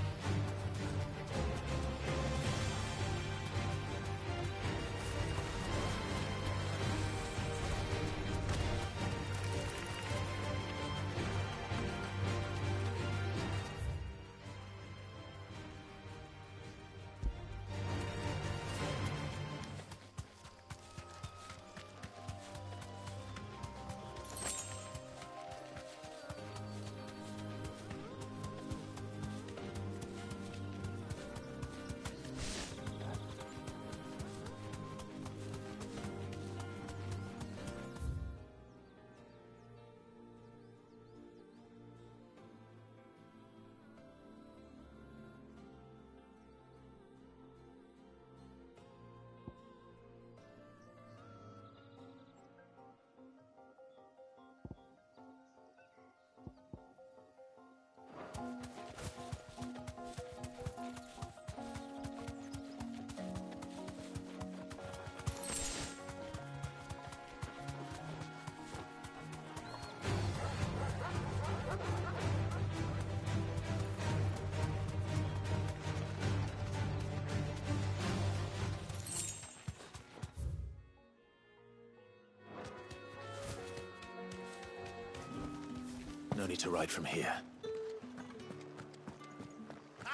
No need to ride from here.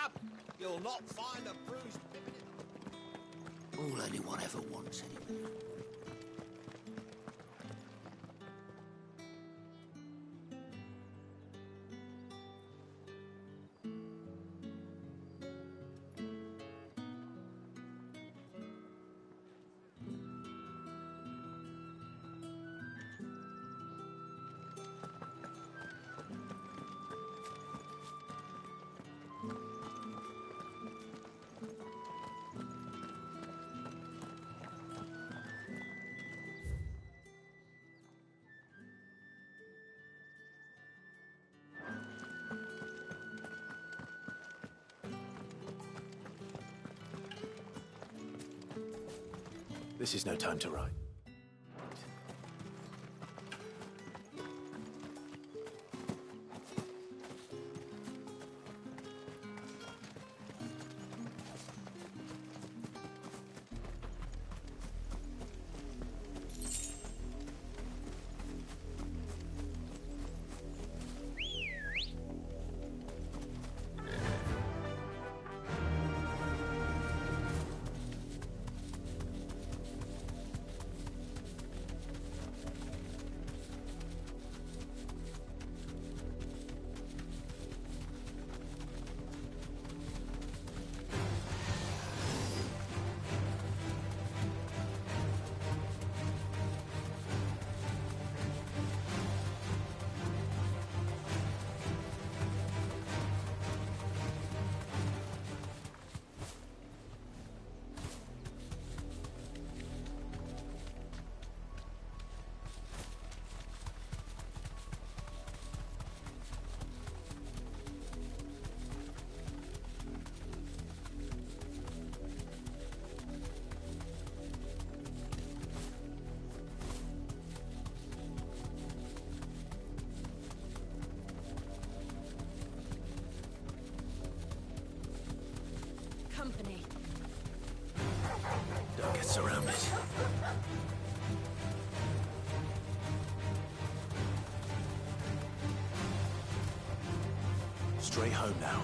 Up! You'll not find a bruised... All anyone ever wants, anyway. This is no time to ride. company. Don't get surrounded. Straight home now.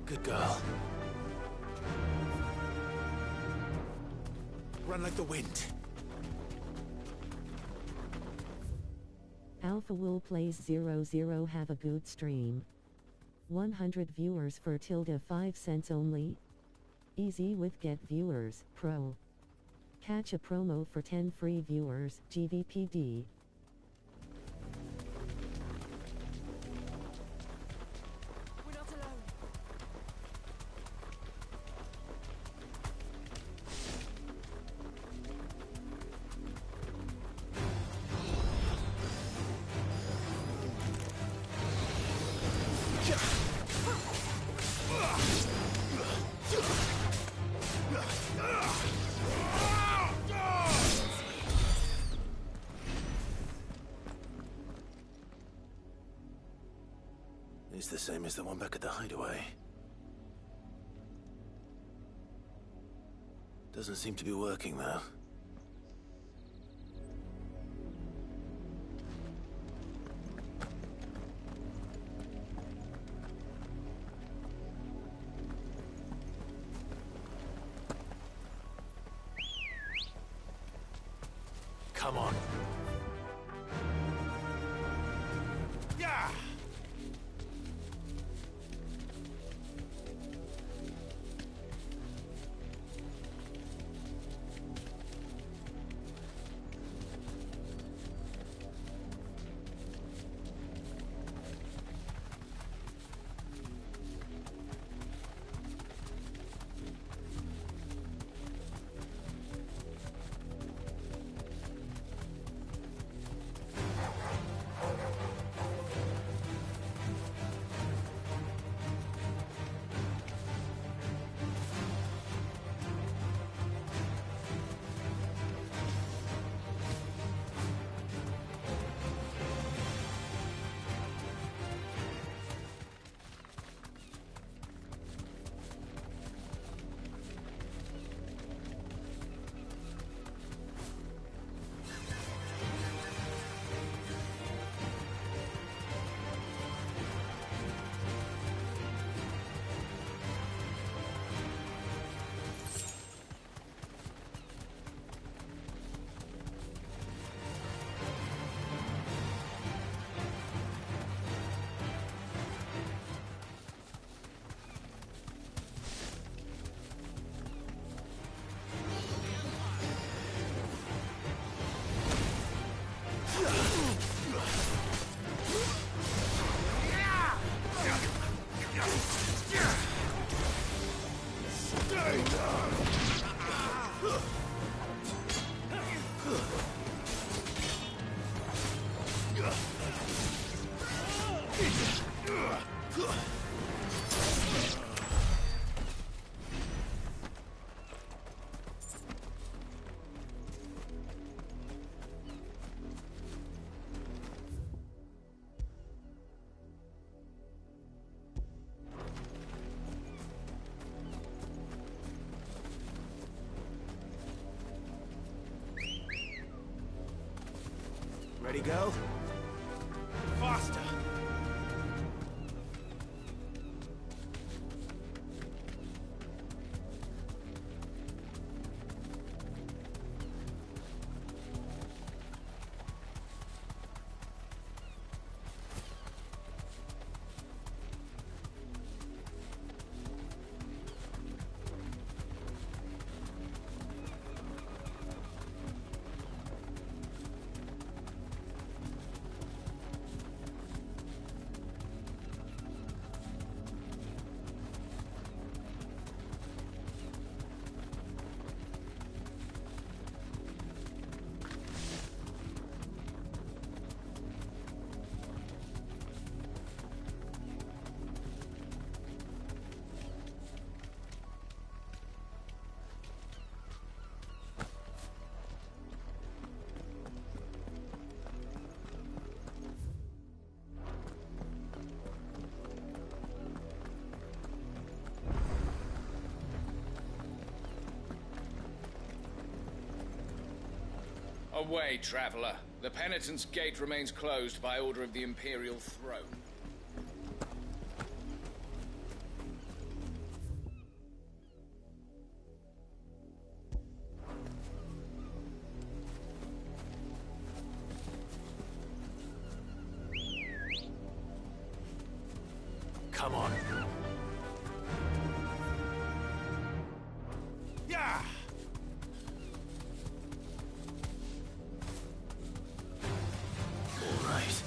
Good girl. Run like the wind. Alphawolfplayz 00 have a good stream. 100 viewers for tilde 5 cents only. Easy with get viewers, pro. Catch a promo for 10 free viewers, GVPD. It's the same as the one back at the hideaway. Doesn't seem to be working, though. Come on. Yeah! Ready, girl? Faster! Away, traveler. The Penitent's Gate remains closed by order of the Imperial Throne. Come on. Yeah! All right.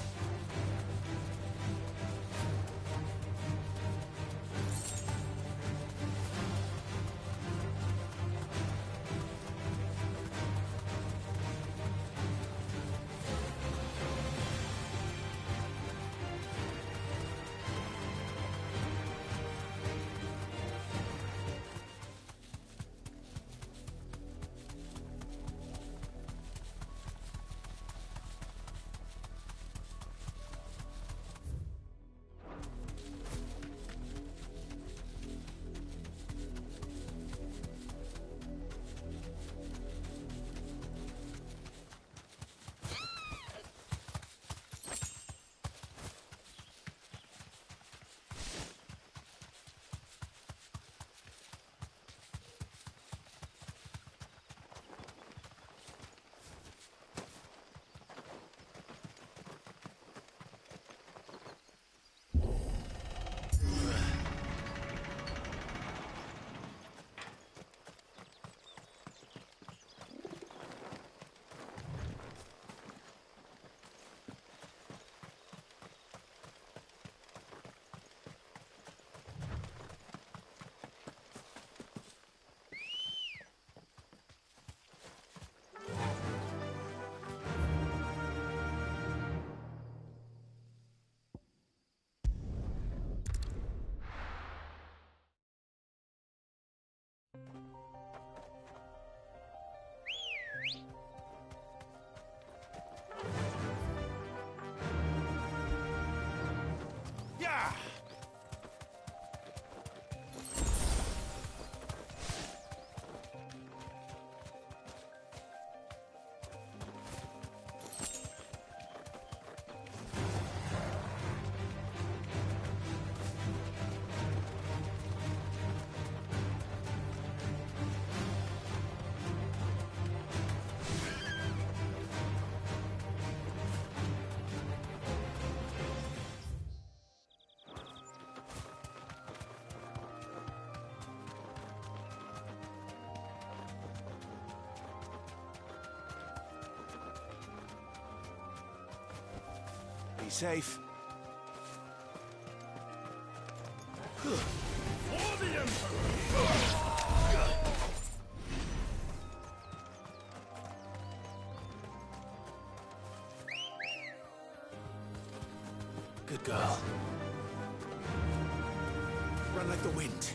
Yeah! Be safe. For the Emperor! Good girl. Run like the wind.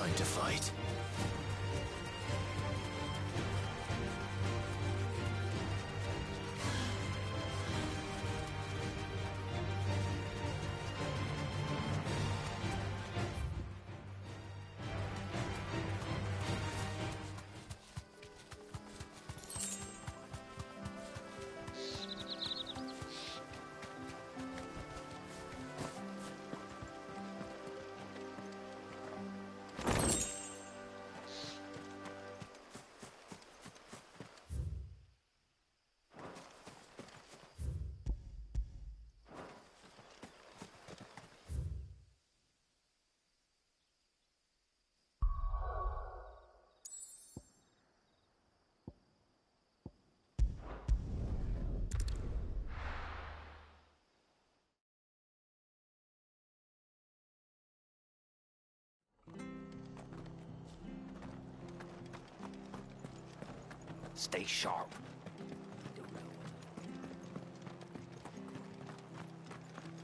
kind to fight. Stay sharp.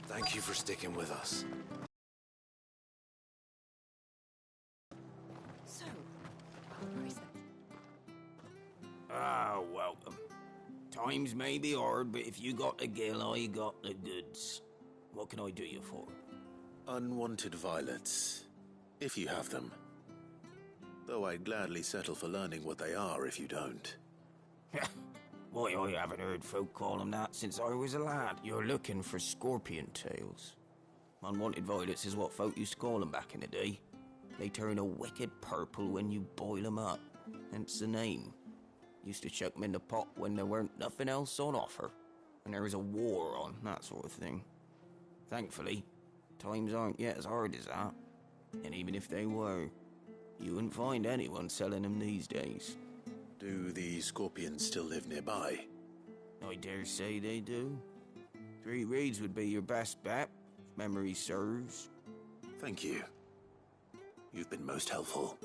Thank you for sticking with us. So, where is it? Ah, welcome. Times may be hard, but if you got the gill, I got the goods. What can I do you for? Unwanted violets, if you have them. Though I'd gladly settle for learning what they are if you don't. Why, I haven't heard folk call them that since I was a lad. You're looking for scorpion tails. Unwanted violets is what folk used to call them back in the day. They turn a wicked purple when you boil them up, hence the name. Used to chuck them in the pot when there weren't nothing else on offer, and there was a war on, that sort of thing. Thankfully, times aren't yet as hard as that, and even if they were, you wouldn't find anyone selling them these days. Do the scorpions still live nearby? I dare say they do. 3 Reeds would be your best bet, if memory serves. Thank you. You've been most helpful.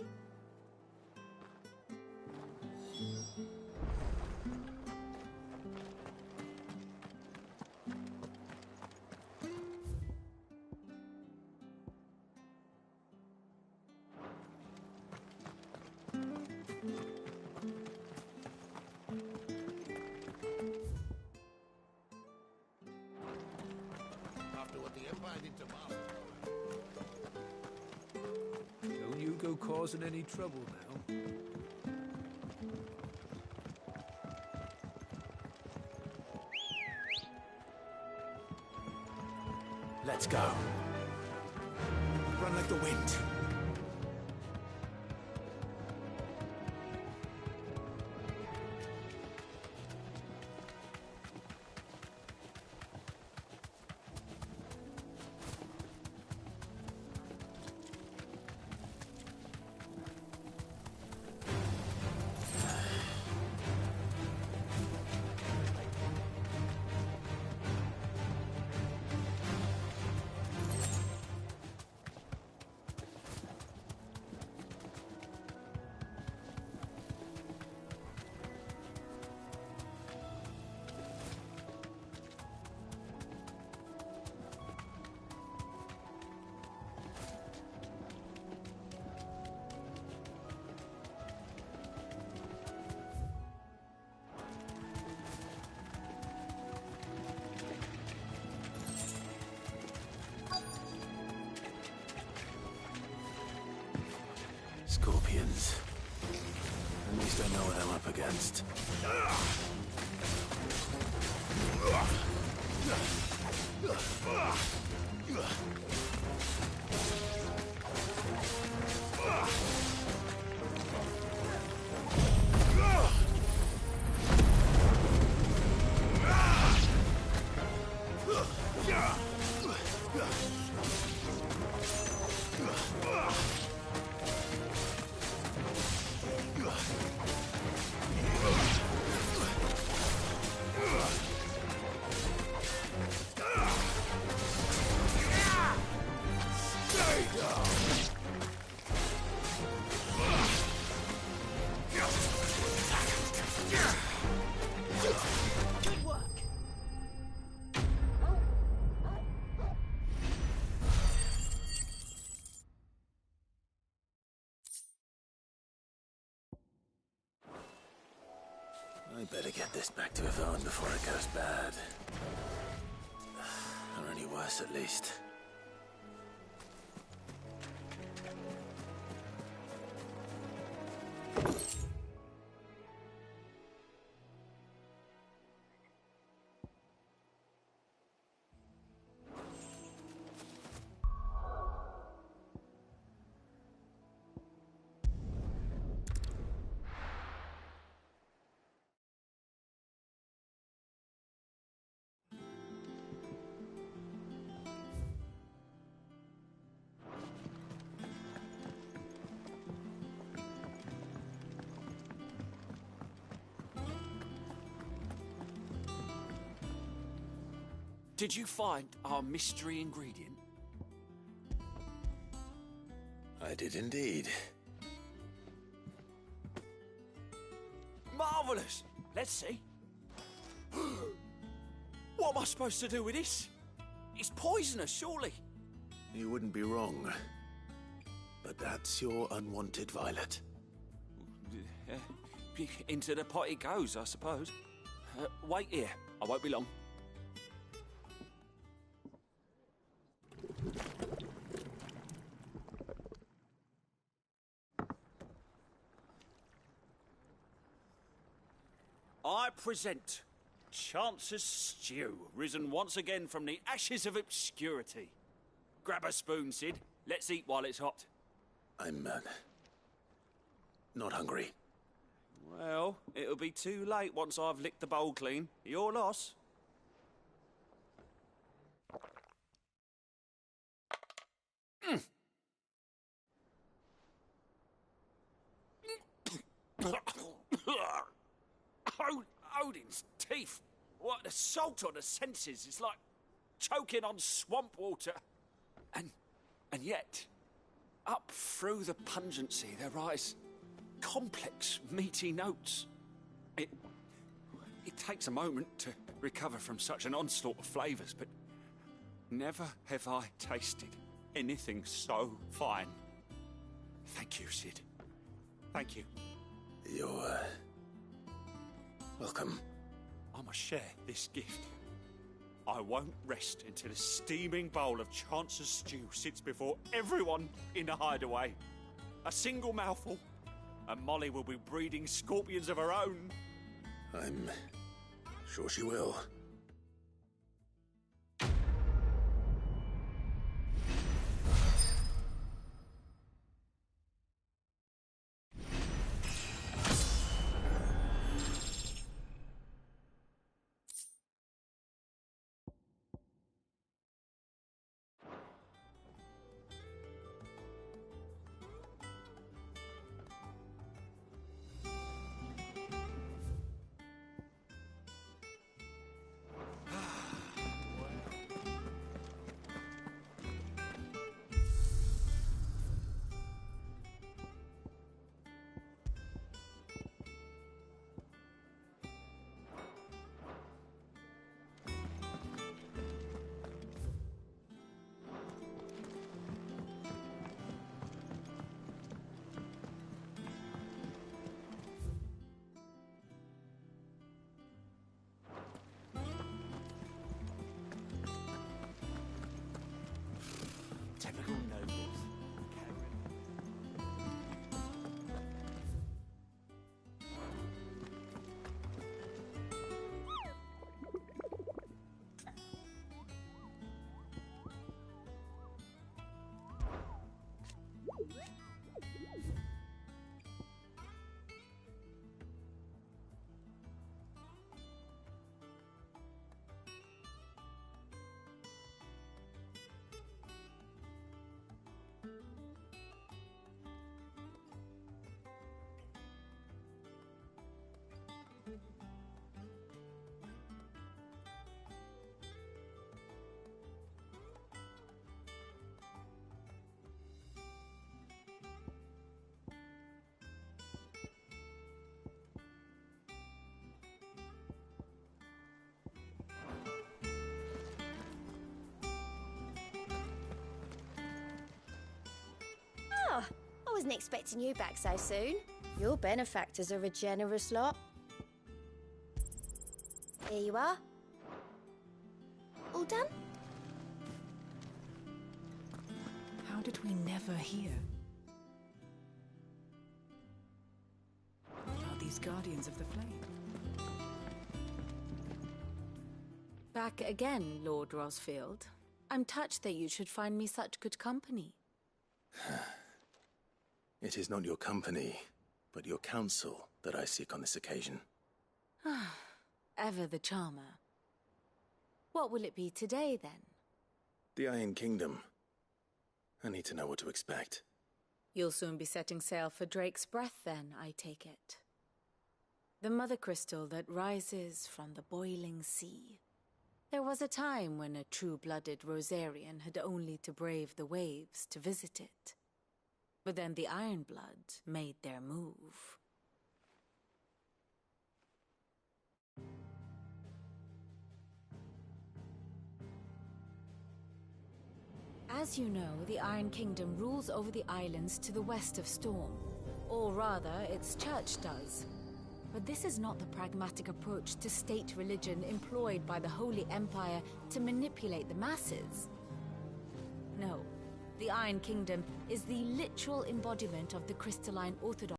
Don't you go causing any trouble now. Let's go. Run like the wind. Scorpions. At least I know what I'm up against. I better get this back to Yvonne before it goes bad. Or any worse, at least. Did you find our mystery ingredient? I did indeed. Marvellous! Let's see. What am I supposed to do with this? It's poisonous, surely. You wouldn't be wrong. But that's your unwanted violet. Into the pot it goes, I suppose. Wait here. I won't be long. I present Chance's Stew, risen once again from the ashes of obscurity. Grab a spoon, Sid. Let's eat while it's hot. I'm, not hungry. Well, it'll be too late once I've licked the bowl clean. Your loss. Odin's teeth. What, the salt on the senses is like choking on swamp water. And yet, up through the pungency there rise complex, meaty notes. It takes a moment to recover from such an onslaught of flavours, but never have I tasted anything so fine. Thank you, Sid. Thank you. You're, welcome. I must share this gift. I won't rest until a steaming bowl of Chance's Stew sits before everyone in the hideaway. A single mouthful, and Molly will be breeding scorpions of her own. I'm sure she will. Typical nobles. Oh, I wasn't expecting you back so soon. Your benefactors are a generous lot. Here you are. All done? How did we never hear? What are these Guardians of the Flame? Back again, Lord Rosfield. I'm touched that you should find me such good company. It is not your company, but your counsel that I seek on this occasion. Ever the charmer. What will it be today, then? The Iron Kingdom. I need to know what to expect. You'll soon be setting sail for Drake's Breath, then, I take it. The mother crystal that rises from the boiling sea. There was a time when a true-blooded Rosarian had only to brave the waves to visit it. But then the Ironblood made their move. As you know, the Iron Kingdom rules over the islands to the west of Storm. Or rather, its church does. But this is not the pragmatic approach to state religion employed by the Holy Empire to manipulate the masses. No, the Iron Kingdom is the literal embodiment of the crystalline orthodoxy.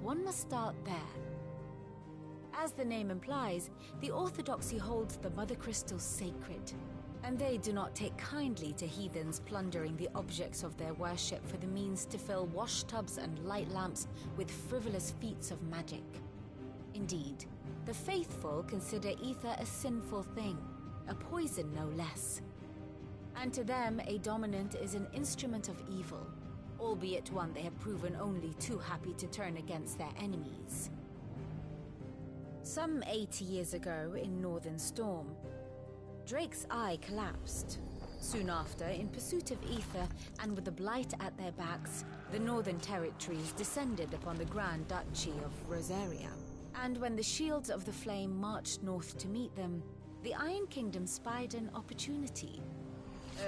One must start there. As the name implies, the orthodoxy holds the Mother Crystals sacred, and they do not take kindly to heathens plundering the objects of their worship for the means to fill washtubs and light lamps with frivolous feats of magic. Indeed, the faithful consider ether a sinful thing, a poison no less. And to them, a dominant is an instrument of evil, albeit one they have proven only too happy to turn against their enemies. Some 80 years ago in Northern Storm, Drake's eye collapsed. Soon after, in pursuit of ether and with the blight at their backs, the Northern Territories descended upon the Grand Duchy of Rosaria. And when the Shields of the Flame marched north to meet them, the Iron Kingdom spied an opportunity.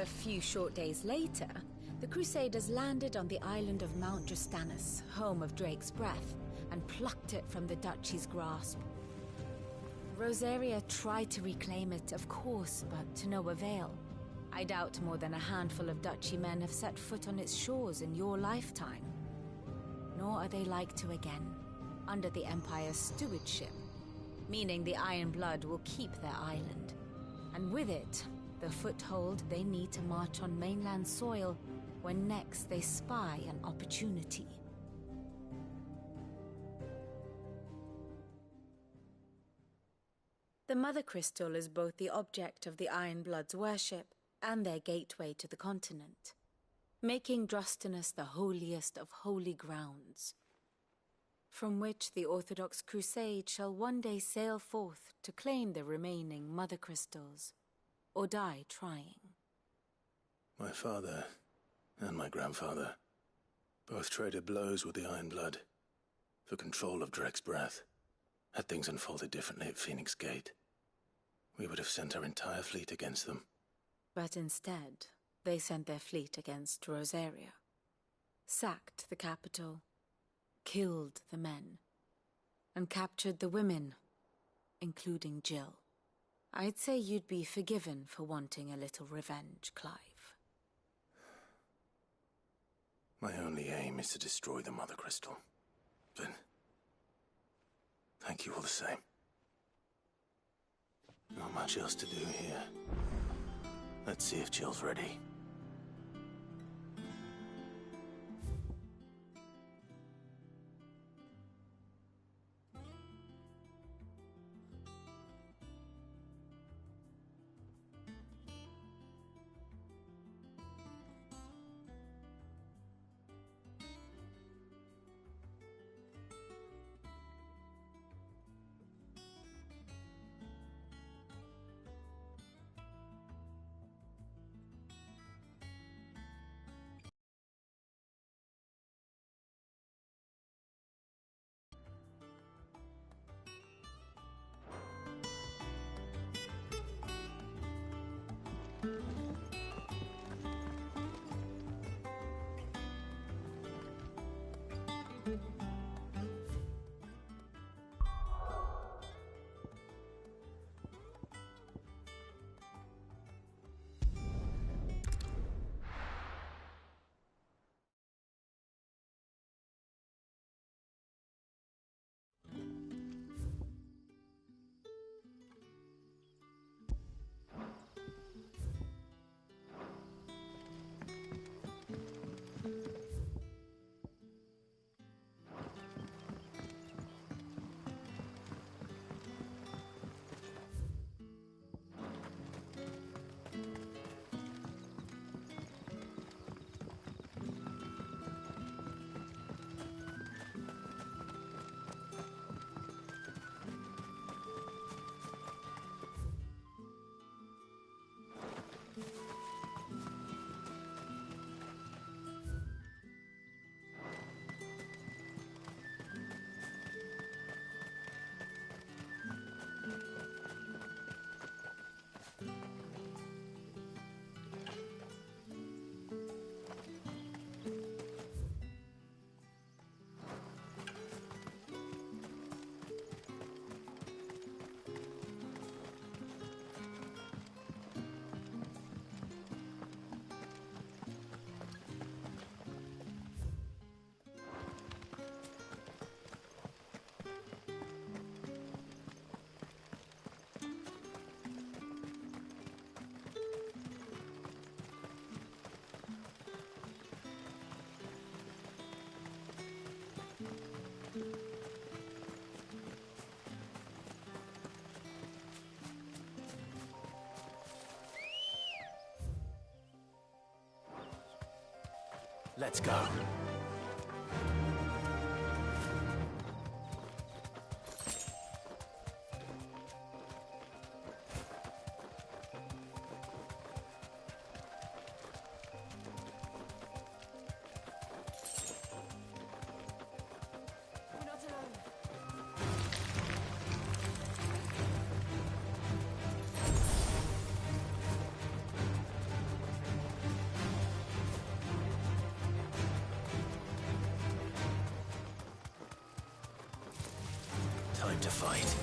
A few short days later, the Crusaders landed on the island of Mount Justanus, home of Drake's Breath, and plucked it from the Duchy's grasp. Rosaria tried to reclaim it, of course, but to no avail. I doubt more than a handful of Duchy men have set foot on its shores in your lifetime. Nor are they like to again, under the Empire's stewardship, meaning the Iron Blood will keep their island. And with it, the foothold they need to march on mainland soil when next they spy an opportunity. The Mother Crystal is both the object of the Iron Blood's worship and their gateway to the continent, making Drustanus the holiest of holy grounds, from which the Orthodox Crusade shall one day sail forth to claim the remaining Mother Crystals, or die trying. My father and my grandfather both traded blows with the Iron Blood for control of Drake's Breath. Had things unfolded differently at Phoenix Gate, we would have sent our entire fleet against them. But instead, they sent their fleet against Rosaria, sacked the capital, killed the men, and captured the women, including Jill. I'd say you'd be forgiven for wanting a little revenge, Clive. My only aim is to destroy the Mother Crystal. But thank you all the same. Not much else to do here. Let's see if Jill's ready. Let's go. Time to fight.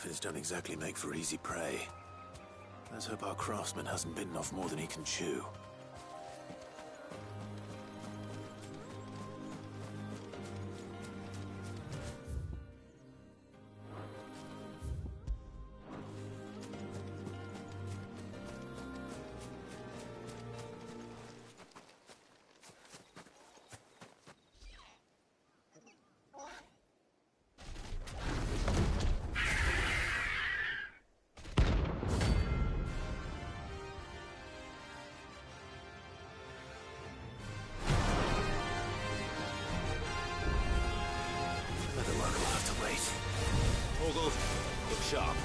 Griffins don't exactly make for easy prey. Let's hope our craftsman hasn't bitten off more than he can chew. Look sharp.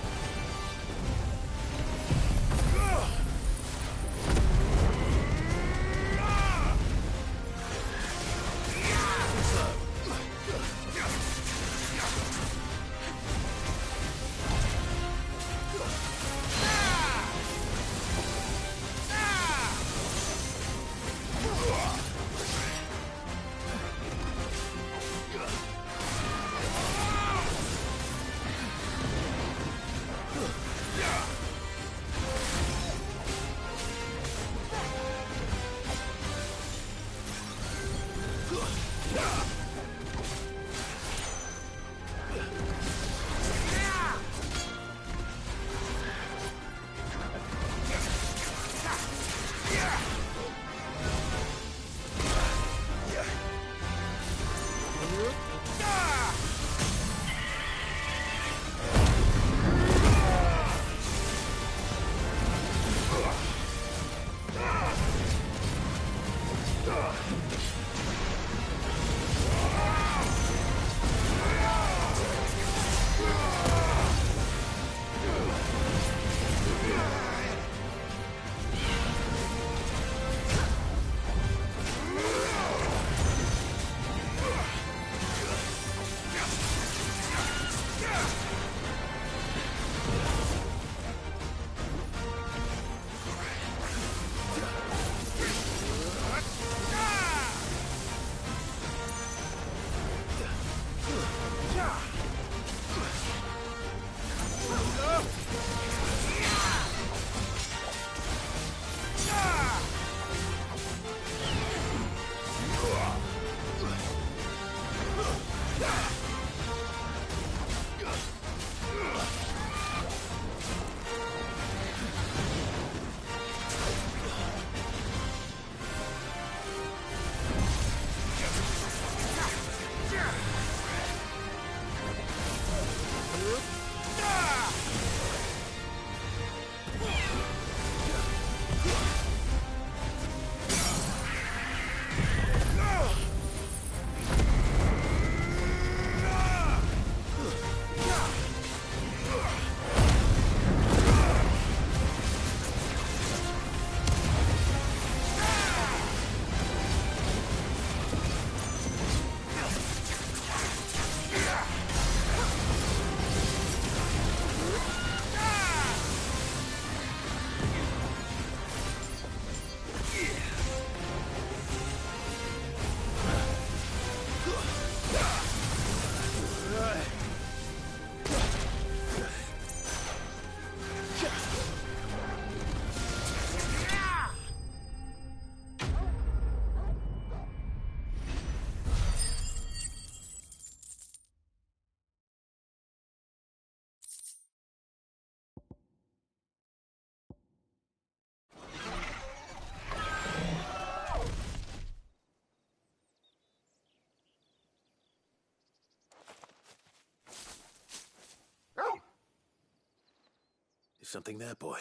Something there, boy.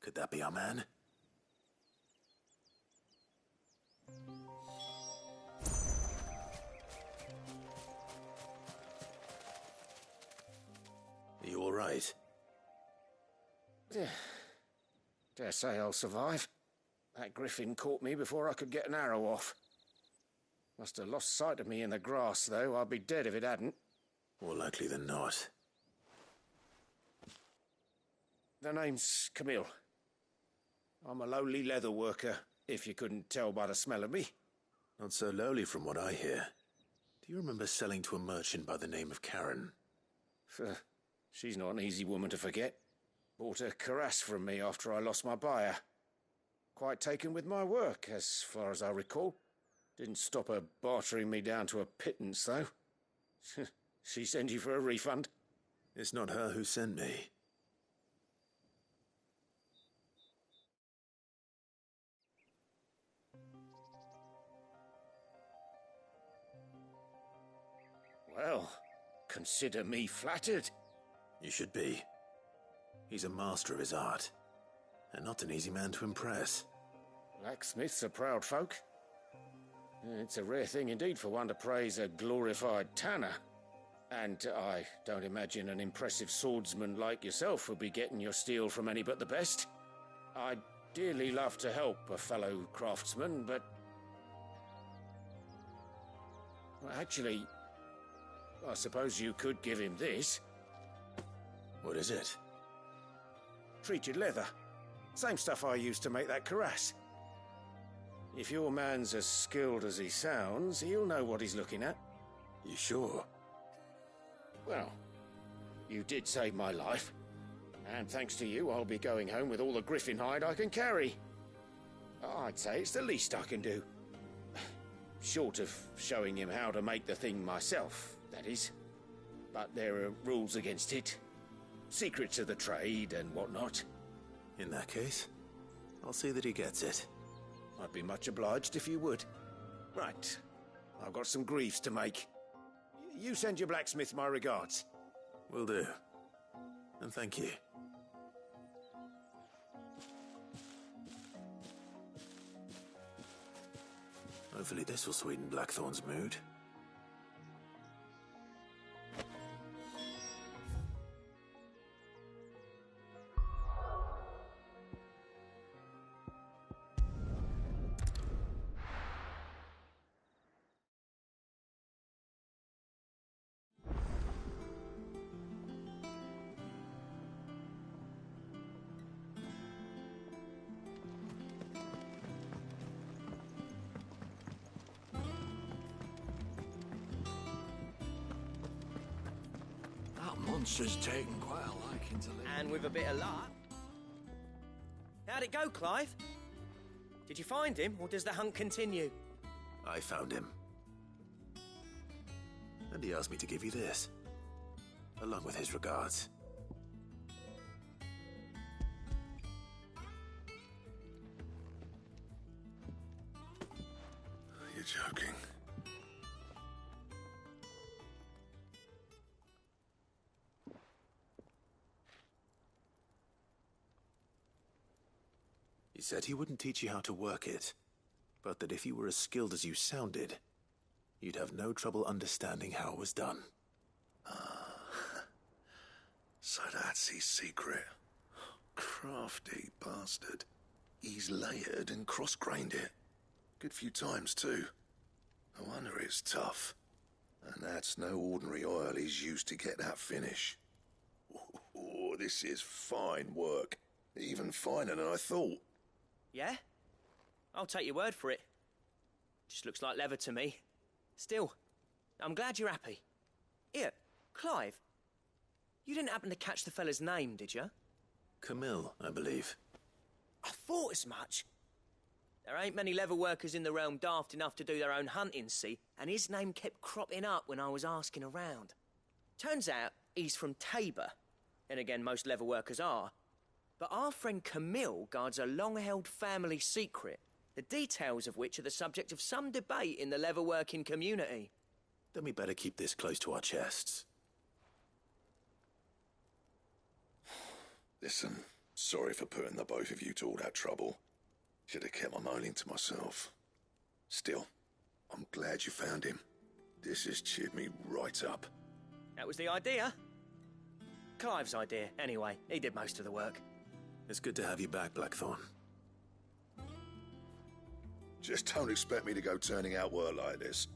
Could that be our man? Are you all right? Dare say I'll survive. That griffin caught me before I could get an arrow off. Must have lost sight of me in the grass, though. I'd be dead if it hadn't. More likely than not. The name's Camille. I'm a lowly leather worker, if you couldn't tell by the smell of me. Not so lowly from what I hear. Do you remember selling to a merchant by the name of Karen? She's not an easy woman to forget. Bought a cuirass from me after I lost my buyer. Quite taken with my work, as far as I recall. Didn't stop her bartering me down to a pittance, though. She sent you for a refund? It's not her who sent me. Well, consider me flattered. You should be. He's a master of his art, and not an easy man to impress. Blacksmiths are proud folk. It's a rare thing indeed for one to praise a glorified tanner. And I don't imagine an impressive swordsman like yourself would be getting your steel from any but the best. I'd dearly love to help a fellow craftsman, but... Well, actually, I suppose you could give him this. What is it? Treated leather. Same stuff I used to make that cuirass. If your man's as skilled as he sounds, he'll know what he's looking at. You sure? Well, you did save my life. And thanks to you, I'll be going home with all the griffin hide I can carry. I'd say it's the least I can do. Short of showing him how to make the thing myself, that is. But there are rules against it. Secrets of the trade and whatnot. In that case, I'll see that he gets it. I'd be much obliged if you would. Right. I've got some greaves to make. You send your blacksmith my regards. Will do. And thank you. Hopefully this will sweeten Blackthorn's mood. Monster's taken quite a liking to live. And with a bit of luck. How'd it go, Clive? Did you find him, or does the hunt continue? I found him. And he asked me to give you this, along with his regards. You're joking. He said he wouldn't teach you how to work it, but that if you were as skilled as you sounded, you'd have no trouble understanding how it was done. So that's his secret. Crafty bastard. He's layered and cross-grained it. Good few times, too. No wonder it's tough. And that's no ordinary oil he's used to get that finish. Oh, this is fine work. Even finer than I thought. Yeah? I'll take your word for it. Just looks like leather to me. Still, I'm glad you're happy. Here, Clive. You didn't happen to catch the fella's name, did you? Camille, I believe. I thought as much. There ain't many leather workers in the realm daft enough to do their own hunting, see? And his name kept cropping up when I was asking around. Turns out he's from Tabor. And again, most leather workers are. But our friend Camille guards a long-held family secret, the details of which are the subject of some debate in the leather-working community. Then we better keep this close to our chests. Listen, sorry for putting the both of you to all that trouble. Should have kept my moaning to myself. Still, I'm glad you found him. This has cheered me right up. That was the idea. Clive's idea, anyway. He did most of the work. It's good to have you back, Blackthorn. Just don't expect me to go turning out work like this.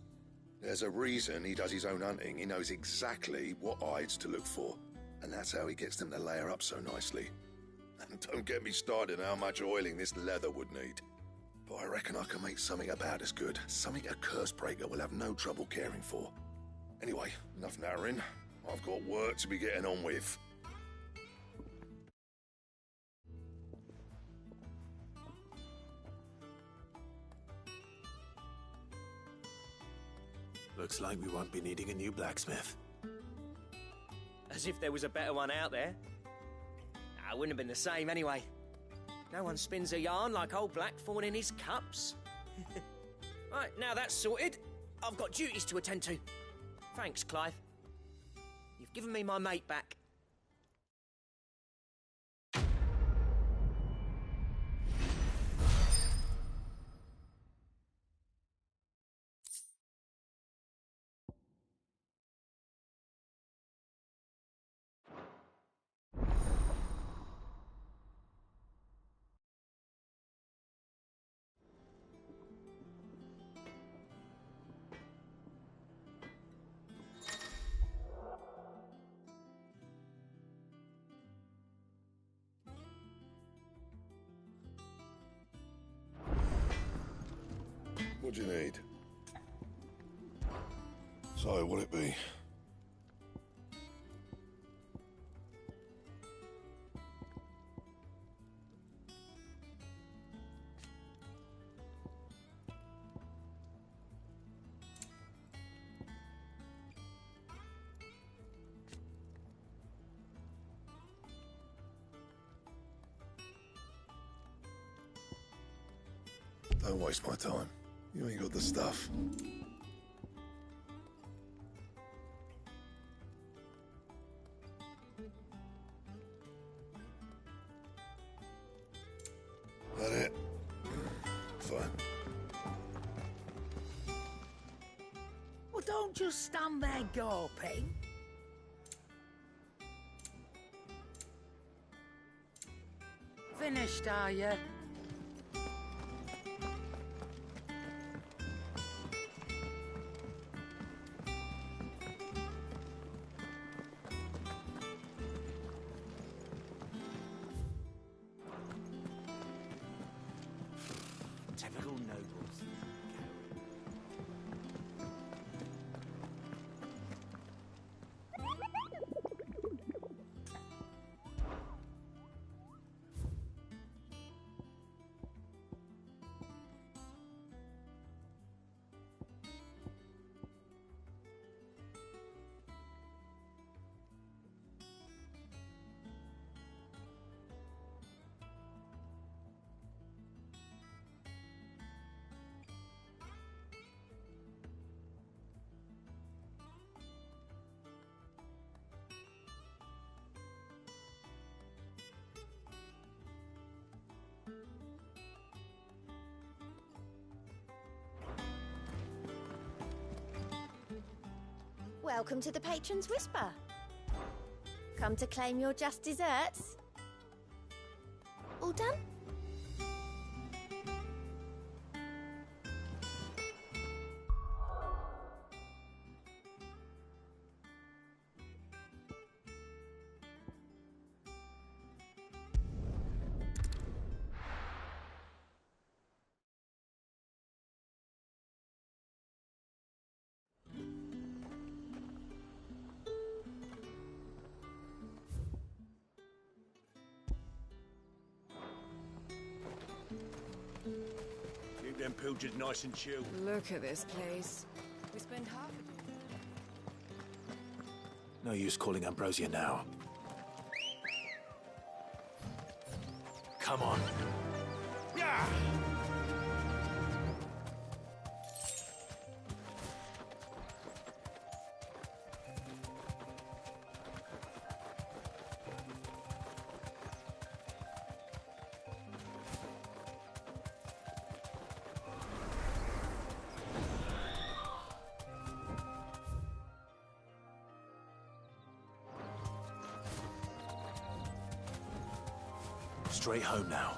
There's a reason he does his own hunting. He knows exactly what hides to look for. And that's how he gets them to layer up so nicely. And don't get me started on how much oiling this leather would need. But I reckon I can make something about as good. Something a Cursebreaker will have no trouble caring for. Anyway, enough narrowing. I've got work to be getting on with. Looks like we won't be needing a new blacksmith. As if there was a better one out there. Nah, it wouldn't have been the same anyway. No one spins a yarn like old Blackthorn in his cups. Right, now that's sorted, I've got duties to attend to. Thanks, Clive. You've given me my mate back. What do you need? So, what'll it be? Don't waste my time. You ain't got the stuff. That it? Fine. Well, don't just stand there gawping. Finished, are you? Typical nobles. Welcome to the Patron's Whisper. Come to claim your just desserts. All done? Keep them pilgers nice and chill. Look at this place. We spend half a day. No use calling Ambrosia now. Come on. Yeah! straight home now.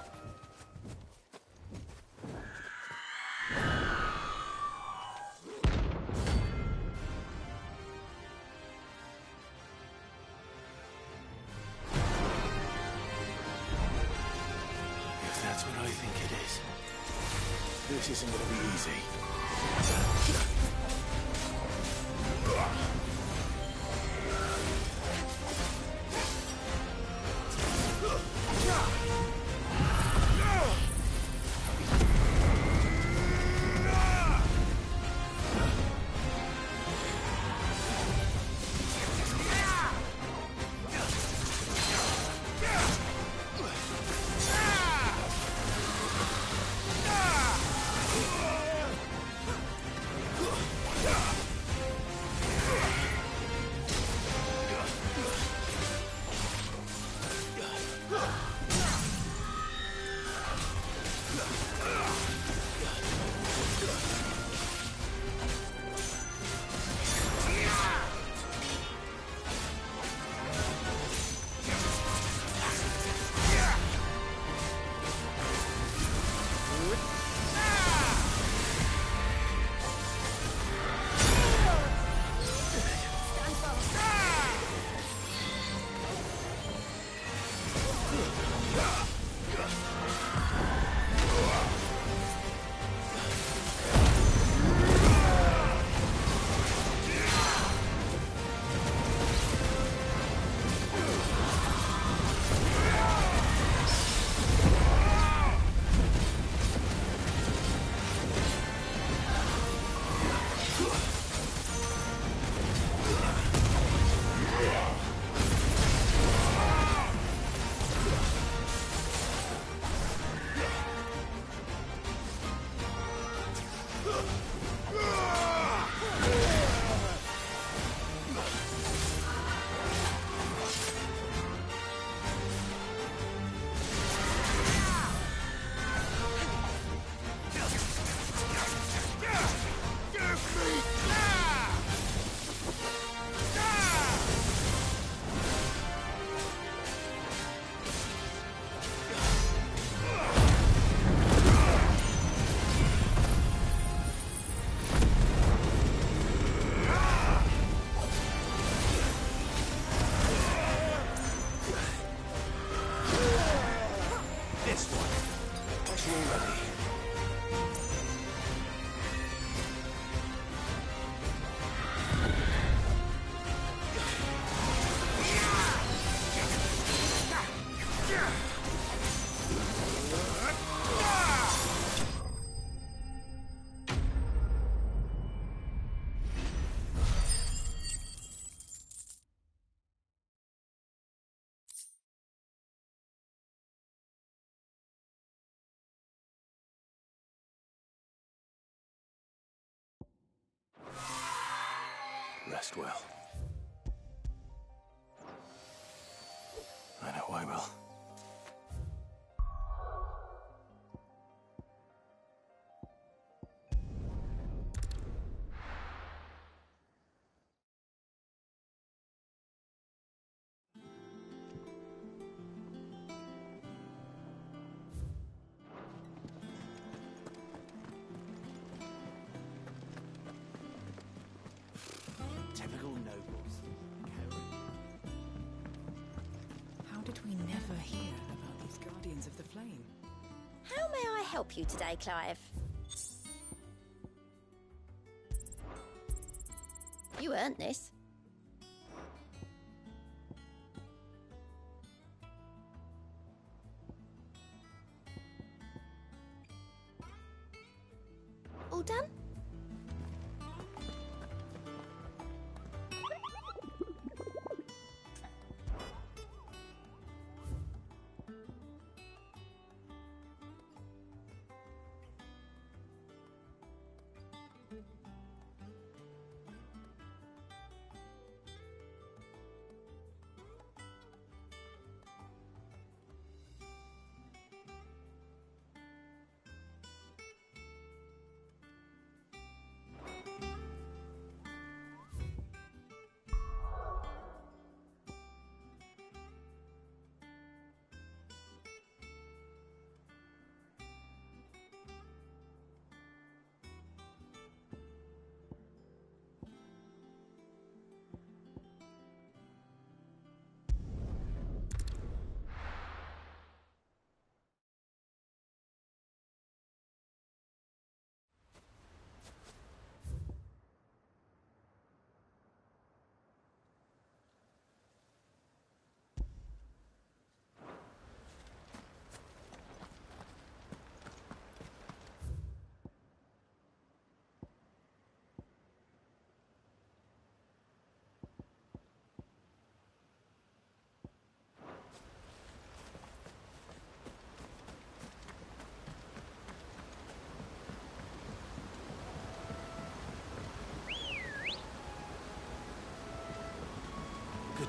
If that's what I think it is, this isn't gonna be easy. Rest well. I know I will. Typical nobles. How did we never hear about these Guardians of the Flame? How may I help you today, Clive? You earned this. All done?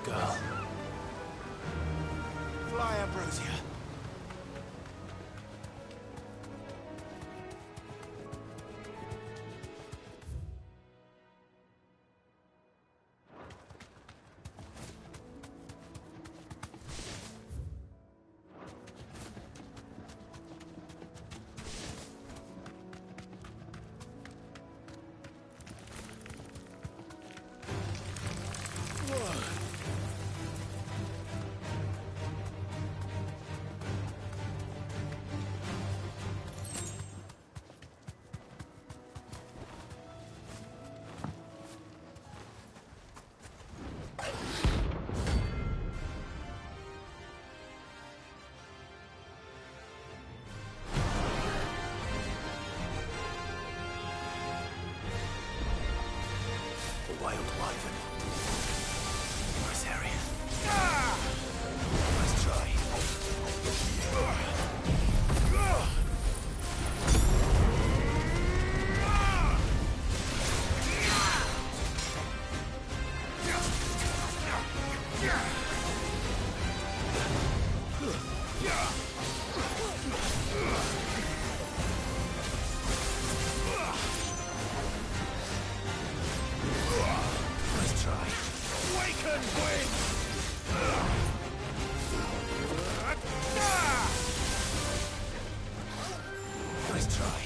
girl. Fly, Ambrosia. Wild wyvern. Nice area. Nice try. Nice try. Awaken, wind! Nice try.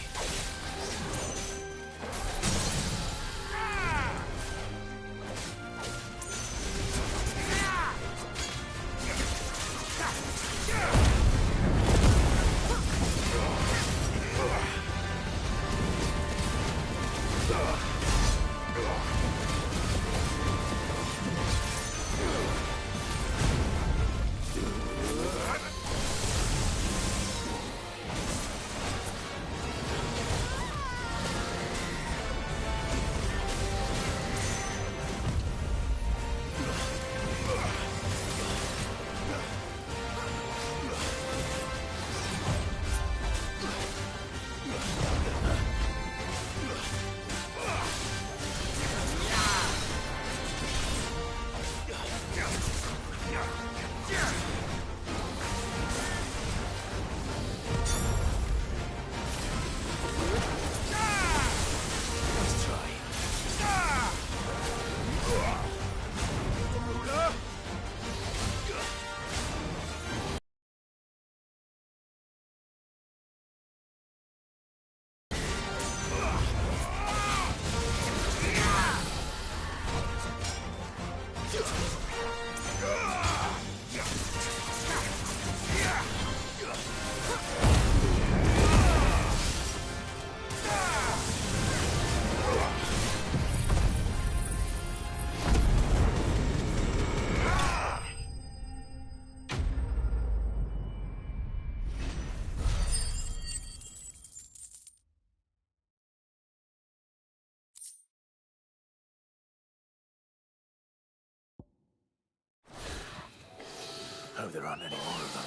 Hope there aren't any more of them.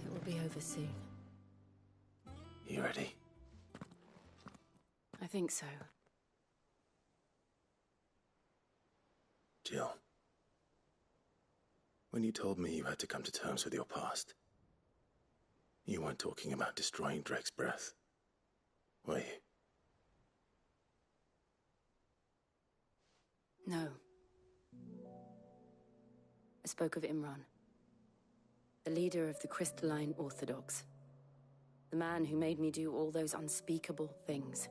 It will be over soon. You ready? I think so. Jill, when you told me you had to come to terms with your past, you weren't talking about destroying Drake's breath, were you? No. I spoke of Imran, the leader of the Crystalline Orthodox, the man who made me do all those unspeakable things.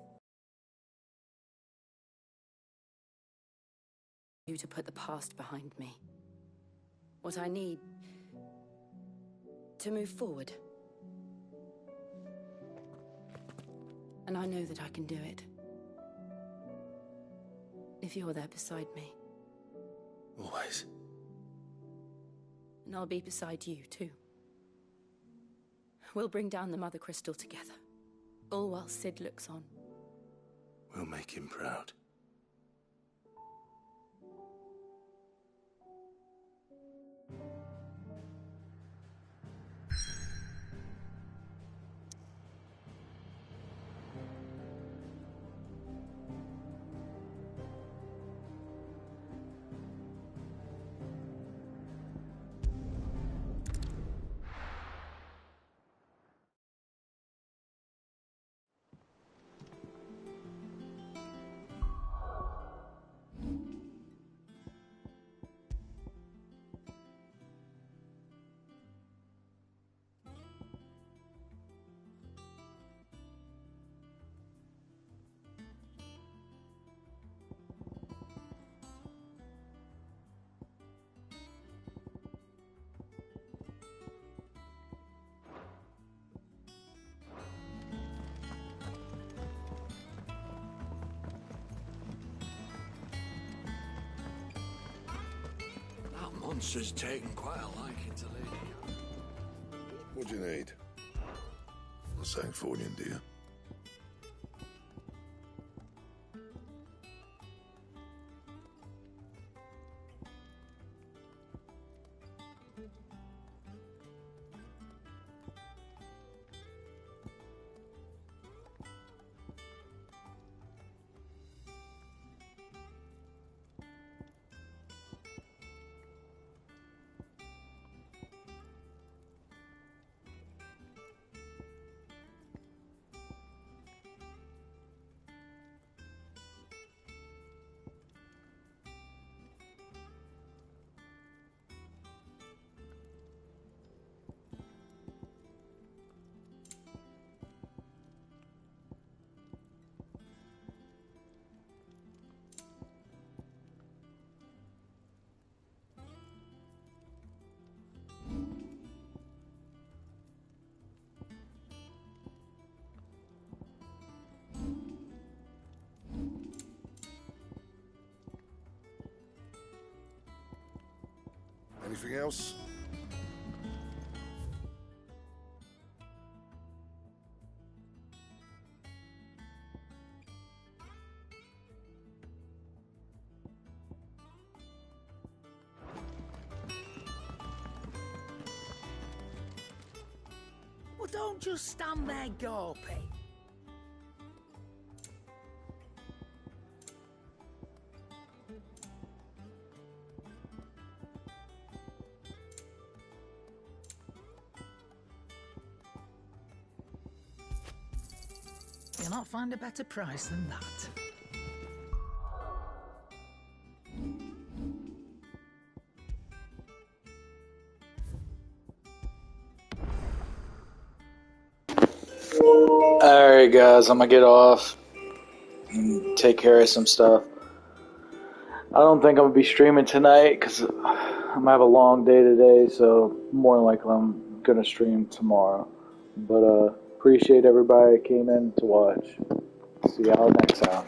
You to put the past behind me. What I need to move forward. And I know that I can do it. if you're there beside me. Always. And I'll be beside you, too. We'll bring down the Mother Crystal together, all while Sid looks on. We'll make him proud. Monster's taken quite a liking to Lady. What do you need? Not saying for you, dear. Anything else? Well, don't just stand there gawping. You'll not find a better price than that. Alright guys, I'm gonna get off and take care of some stuff. I don't think I'm gonna be streaming tonight because I'm gonna have a long day today, so more than likely I'm gonna stream tomorrow. But appreciate everybody that came in to watch. See y'all next time.